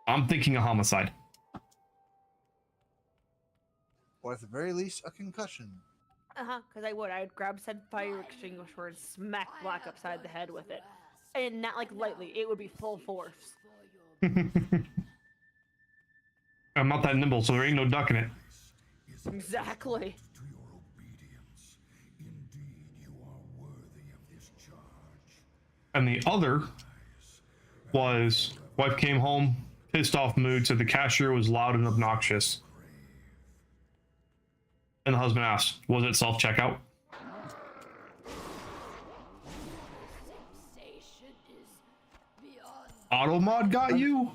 I'm thinking a homicide. Or at the very least, a concussion. Because I would grab said fire extinguisher and smack Black upside the head with it. And not like lightly, it would be full force. I'm not that nimble, so there ain't no ducking it. Exactly. And the other was, wife came home, pissed off mood, said the cashier was loud and obnoxious. And the husband asked, was it self-checkout? Automod got you?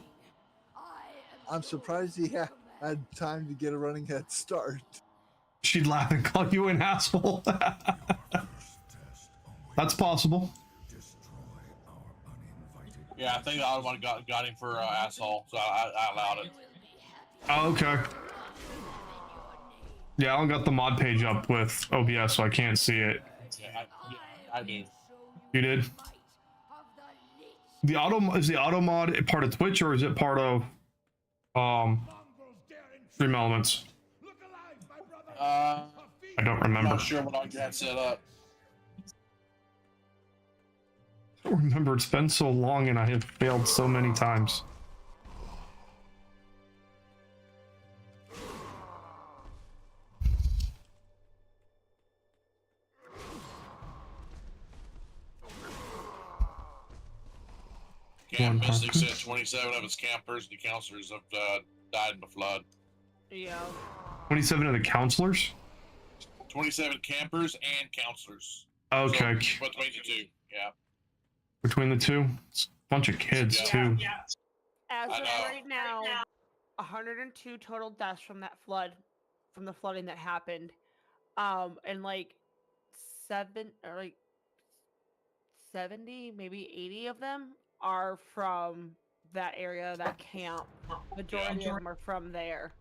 I'm surprised he had time to get a running head start. She'd laugh and call you an asshole. That's possible. Yeah, I think the other one got him for asshole, so I allowed it. Oh, okay. Yeah, I don't got the mod page up with OBS, so I can't see it. Yeah, I do. You did? Is the auto mod part of Twitch or is it part of Stream Elements? I don't remember. I'm not sure what I got set up. I don't remember. It's been so long and I have failed so many times. Camp Mystic said 27 of its campers and counselors have died in the flood. Yeah. 27 of the counselors? 27 campers and counselors. Okay. So, between the two, yeah. Between the two? It's a bunch of kids, too. As of right now, 102 total deaths from that from the flooding that happened. And like 70, maybe 80 of them are from that area, that camp. Majority of them are from there.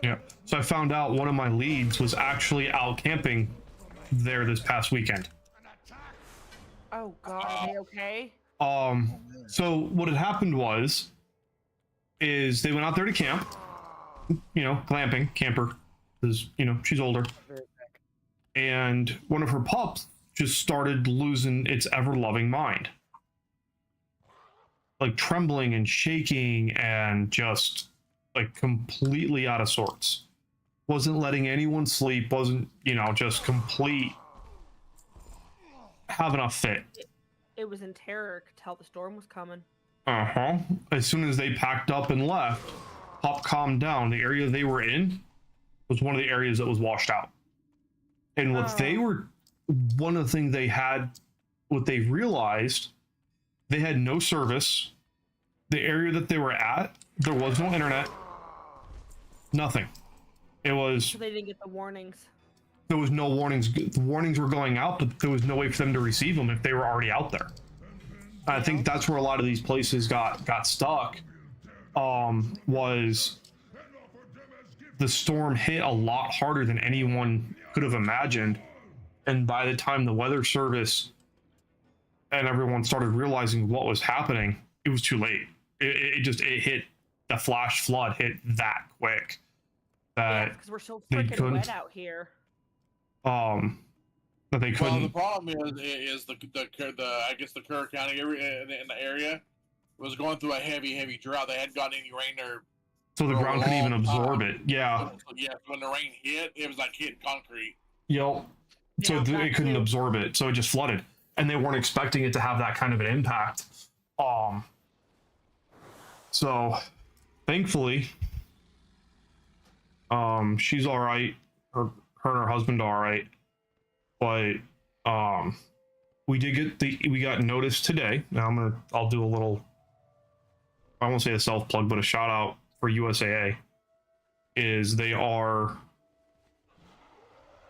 Yeah. So I found out one of my leads was actually out camping there this past weekend. Oh God, are they okay? So what had happened is they went out there to camp, glamping, camper, because, she's older. And one of her pups just started losing its ever-loving mind. Like trembling and shaking and just like completely out of sorts. Wasn't letting anyone sleep, wasn't, just complete having a fit. It was in terror. Could tell the storm was coming. Uh-huh. As soon as they packed up and left, Pop calmed down. The area they were in was one of the areas that was washed out. And one of the things what they realized, they had no service. The area that they were at, there was no internet. Nothing. So they didn't get the warnings. There was no warnings. The warnings were going out, but there was no way for them to receive them if they were already out there. I think that's where a lot of these places got stuck. Was the storm hit a lot harder than anyone could have imagined, and by the time the weather service and everyone started realizing what was happening, it was too late. It hit, the flash flood hit that quick that because we're so freaking wet out here. That they couldn't. Well, the problem is the I guess the Kerr County area in the area was going through a heavy drought. They hadn't gotten any rain there. So the ground couldn't even absorb it. Yeah. Yeah. When the rain hit, it was like hitting concrete. Yep. So it couldn't absorb it, so it just flooded, and they weren't expecting it to have that kind of an impact. So thankfully, she's all right. Her and her husband are all right, but we got notice today. Now I'll do a little, I won't say a self plug, but a shout out for USAA. Is they are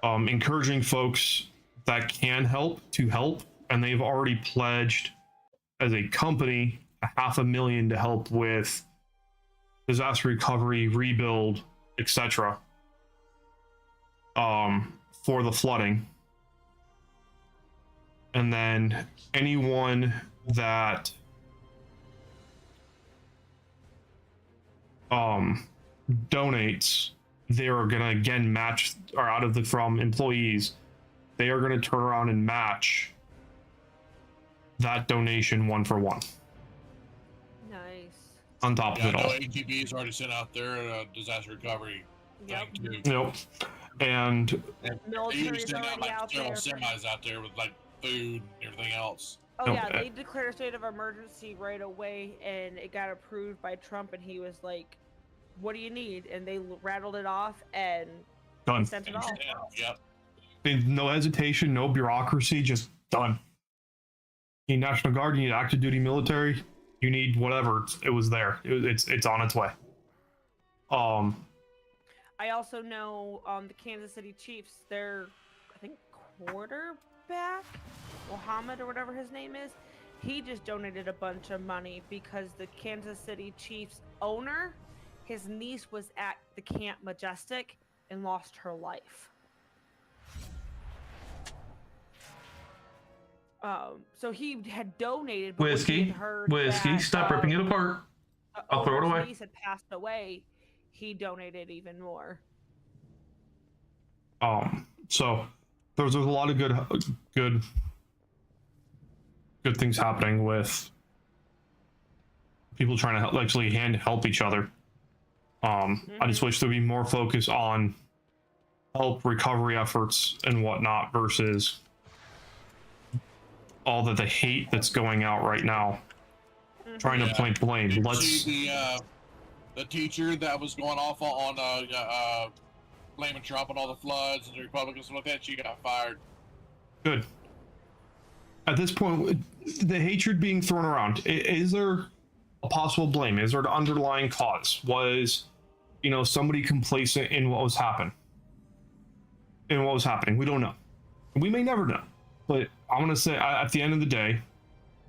encouraging folks that can help to help, and they've already pledged as a company $500,000 to help with disaster recovery, rebuild, etc. For the flooding. And then anyone that donates, they are gonna again match, or from employees, they are gonna turn around and match that donation 1-for-1. Nice. On top of it all. ATB's already sent out their disaster recovery. Yep. Yep. And military sent out like several semis out there with like food and everything else. Oh yeah, they declared a state of emergency right away, and it got approved by Trump, and he was like, "What do you need?" And they rattled it off and done. Sent it off. Yep. No hesitation, no bureaucracy, just done. You need National Guard, you need active duty military, you need whatever. It was there. It's on its way. I also know the Kansas City Chiefs, their, I think, quarterback, Mohammed or whatever his name is, he just donated a bunch of money because the Kansas City Chiefs owner, his niece was at the Camp Majestic and lost her life. So he had donated, but Whiskey, he had heard that, stop ripping it apart. I'll throw it away. His niece had passed away. He donated even more. So there's a lot of good things happening with people trying to actually help each other. I just wish there'd be more focus on help recovery efforts and whatnot versus all the hate that's going out right now. Trying to point blame. Did you Let's see the teacher that was going off on blaming Trump on all the floods and the Republicans and stuff like that? She got fired. Good. At this point, the hatred being thrown around, is there a possible blame? Is there an underlying cause? Was, somebody complacent in what was happening? We don't know. We may never know. But I'm going to say, at the end of the day,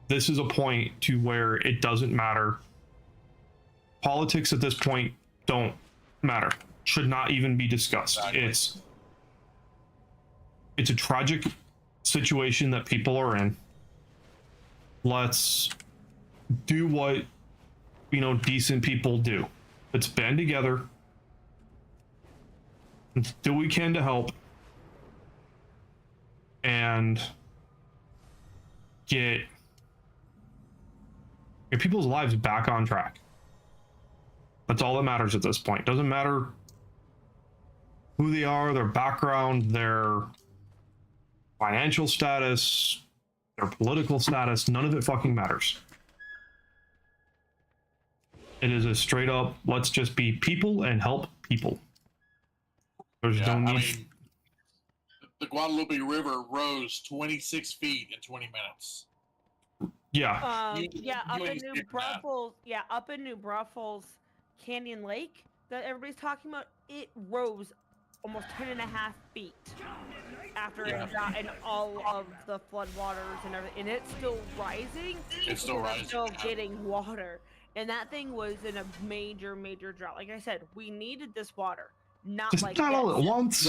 this is a point to where it doesn't matter. Politics at this point don't matter. Should not even be discussed. Exactly. It's a tragic situation that people are in. Let's do what decent people do. Let's band together. Let's do what we can to help. And get people's lives back on track. That's all that matters at this point. Doesn't matter who they are, their background, their financial status, their political status. None of it fucking matters. It is a straight up, let's just be people and help people. There's no need. The Guadalupe River rose 26 feet in 20 minutes. Yeah. Up in New Braunfels Canyon Lake that everybody's talking about, it rose almost 10.5 feet after it got in all of the floodwaters and everything, and it's still rising. It's still rising. Still getting water, and that thing was in a major drought. Like I said, we needed this water, not all at once.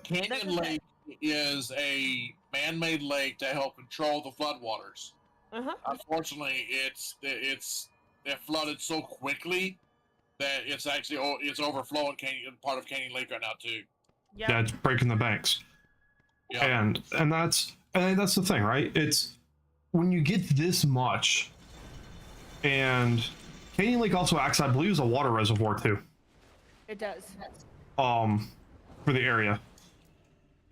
Canyon Lake is a man-made lake to help control the floodwaters. Unfortunately, it flooded so quickly that it's overflowing part of Canyon Lake right now too. Yeah, it's breaking the banks. Yeah. And that's the thing, right? It's when you get this much, and Canyon Lake also acts, I believe, as a water reservoir too. It does. For the area.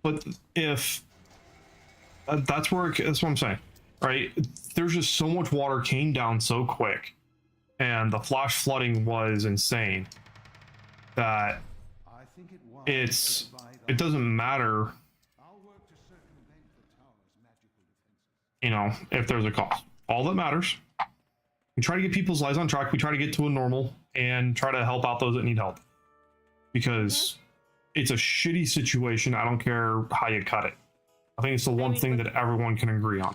But if that's what I'm saying, right? There's just so much water came down so quick, and the flash flooding was insane that it doesn't matter, if there's a cost. All that matters, we try to get people's lives on track. We try to get to a normal and try to help out those that need help, because it's a shitty situation. I don't care how you cut it. I think it's the one thing that everyone can agree on.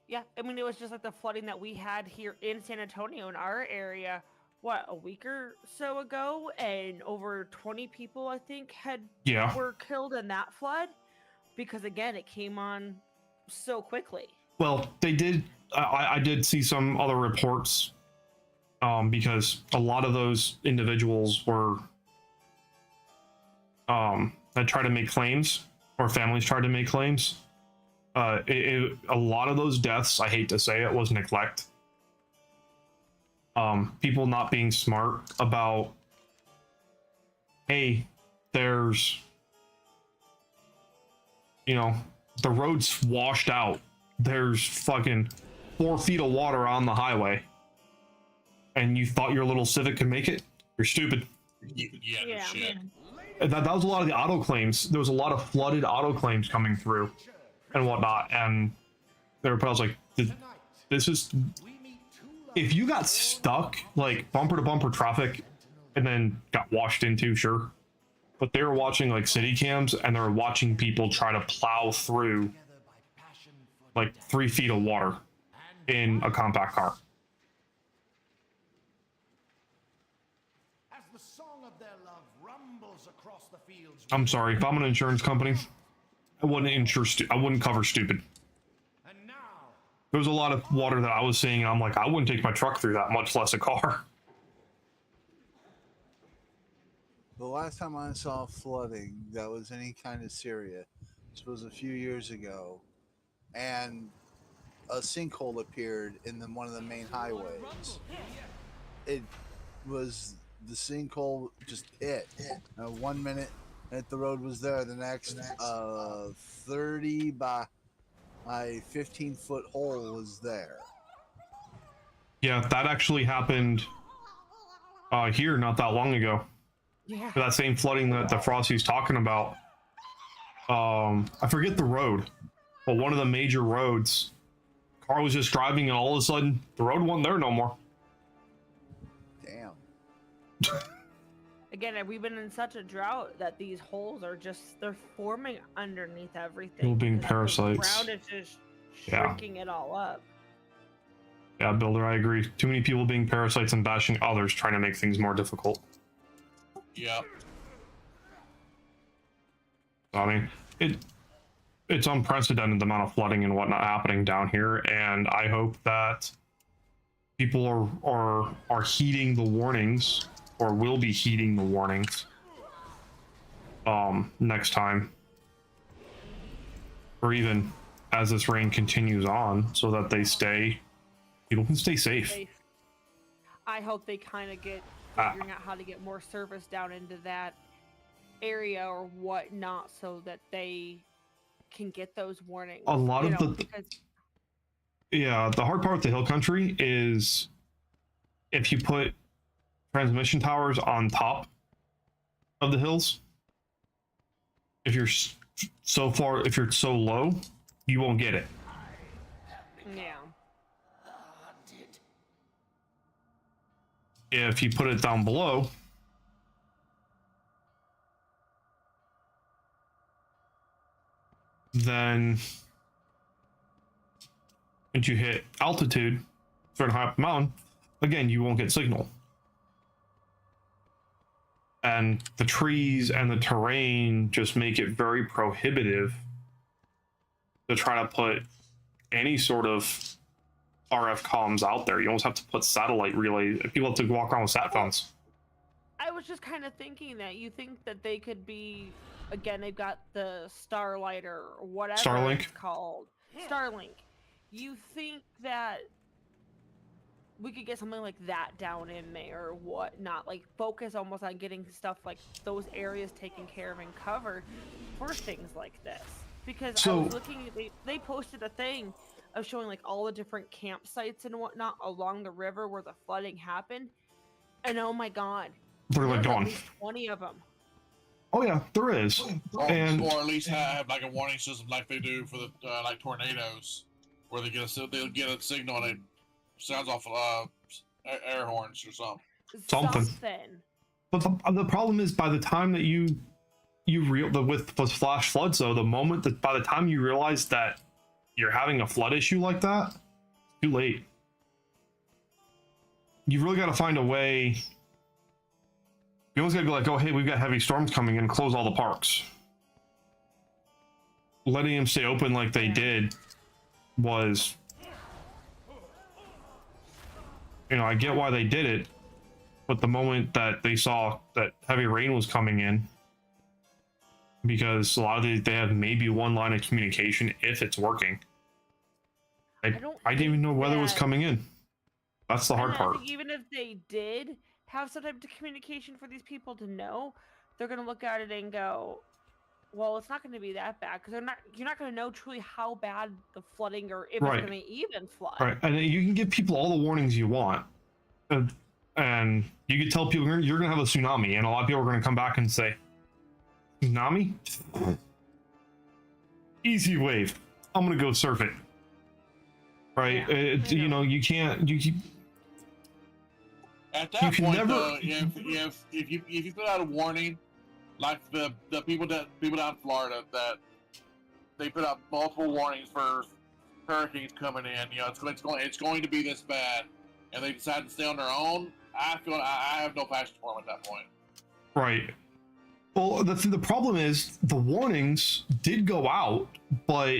Yeah, it was just like the flooding that we had here in San Antonio in our area, a week or so ago, and over 20 people, I think, were killed in that flood, because again, it came on so quickly. Well, they did. I did see some other reports, because a lot of those individuals were that tried to make claims, or families tried to make claims. A lot of those deaths, I hate to say it, was neglect. People not being smart about, hey, there's, the road's washed out. There's fucking 4 feet of water on the highway, and you thought your little Civic could make it? You're stupid. Yeah. Shit. That was a lot of the auto claims. There was a lot of flooded auto claims coming through and whatnot, and I was like, this is, if you got stuck like bumper to bumper traffic and then got washed into, sure, but they were watching like city cams, and they were watching people try to plow through like 3 feet of water in a compact car. I'm sorry, if I'm an insurance company, I wouldn't cover stupid. There was a lot of water that I was seeing, and I'm like, I wouldn't take my truck through that, much less a car. The last time I saw flooding that was any kind of serious, this was a few years ago, and a sinkhole appeared in one of the main highways. It was the sinkhole just hit. 1 minute that the road was there, the next 30 by 15-foot hole was there. Yeah, that actually happened here not that long ago. Yeah. For that same flooding that the Frosty's talking about. I forget the road, but one of the major roads, car was just driving, and all of a sudden the road wasn't there no more. Again, we've been in such a drought that these holes are they're forming underneath everything. People being because parasites. The ground is just Yeah. shrinking it all up. Yeah, Builder, I agree. Too many people being parasites and bashing others, trying to make things more difficult. Yeah. I mean, it's unprecedented the amount of flooding and whatnot happening down here, and I hope that people are heeding the warnings, or will be heeding the warnings next time, or even as this rain continues on, so that people can stay safe. I hope they kind of get figuring out how to get more service down into that area or whatnot, so that they can get those warnings. A lot of the hard part with the hill country is if you put transmission towers on top of the hills, if you're so low, you won't get it. Yeah. If you put it down below, then once you hit altitude, certain high up the mountain, again, you won't get signal. And the trees and the terrain just make it very prohibitive to try to put any sort of RF comms out there. You almost have to put satellite relay. People have to walk around with sat phones. I was just kind of thinking that you think that they could be, again, they've got the Starlight or whatever Starlink? it's called. Starlink. You think that we could get something like that down in there or whatnot? Like, focus almost on getting stuff like those areas taken care of and covered for things like this. Because I was looking, they posted a thing of showing like all the different campsites and whatnot along the river where the flooding happened. And oh my God. They're like There's gone. At least 20 of them. Oh yeah, there is. Or at least have like a warning system like they do for the like tornadoes, where they'll get a signal and it sounds off air horns or something. But the problem is, by the time that you with flash floods, though, by the time you realize that you're having a flood issue like that, it's too late. You really got to find a way. You always got to be like, oh, hey, we've got heavy storms coming in, close all the parks. Letting them stay open like they did was, I get why they did it, but the moment that they saw that heavy rain was coming in, because a lot of they have maybe one line of communication if it's working. I didn't even know weather was coming in. That's the hard part. I think even if they did have some type of communication for these people to know, they're going to look at it and go, well, it's not going to be that bad, because you're not going to know truly how bad the flooding or if it's going to even flood. Right, and you can give people all the warnings you want, and you can tell people you're going to have a tsunami, and a lot of people are going to come back and say, tsunami? Easy wave. I'm going to go surf it. Right? Yeah, you can't. At that point, though, if you put out a warning, like the people down in Florida, that they put out multiple warnings for hurricanes coming in, it's going to be this bad, and they decide to stay on their own, I have no passion for them at that point. Right. Well, the problem is the warnings did go out, but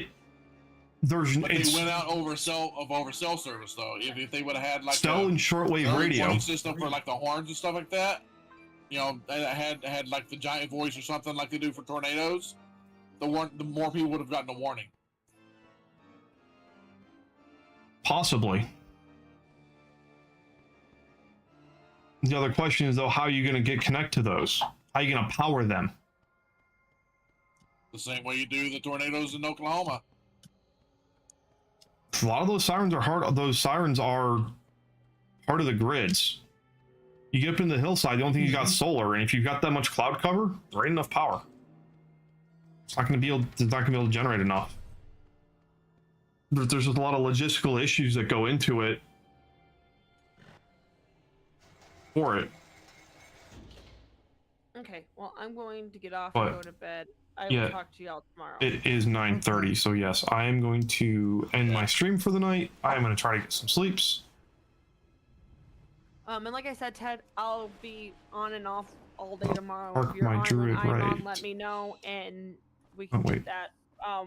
they went out over cell service though. If they would have had like cell and shortwave radio system for like the horns and stuff like that, that had like the giant voice or something like they do for tornadoes, the more people would have gotten a warning. Possibly. The other question is though, how are you going to get connect to those? How are you going to power them? The same way you do the tornadoes in Oklahoma. A lot of those sirens are hard. Those sirens are part of the grids. You get up in the hillside, the only thing you got is solar, and if you've got that much cloud cover, there ain't enough power. It's not going to be able to generate enough. There's a lot of logistical issues that go into it for it. Okay, well, I'm going to get off But, and go to bed. I yeah, will talk to y'all tomorrow. It is 9:30, so yes, I am going to end my stream for the night. I am going to try to get some sleeps. And like I said, Ted, I'll be on and off all day tomorrow. Mark If you're my on druid when I'm right. on, let me know, and we can Oh, get wait. that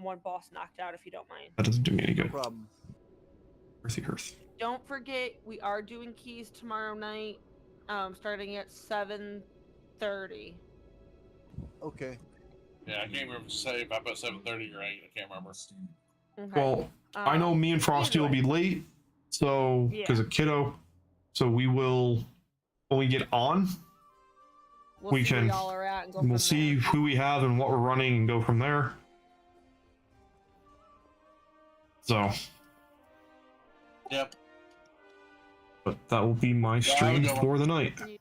one boss knocked out if you don't mind. That doesn't do me any good. No problem. Earthy Earth. Don't forget, we are doing keys tomorrow night, starting at 7:30. Okay. Yeah, I can't remember to say if I put 7:30 or 8. I can't remember. Okay. Well, I know me and Frosty will be late, so because of kiddo, so we will when we get on, We'll see where can y'all are at and go we'll from see who we have and what we're running and go from there. So, Yep. but that will be my Yeah, have a stream good one. for the night.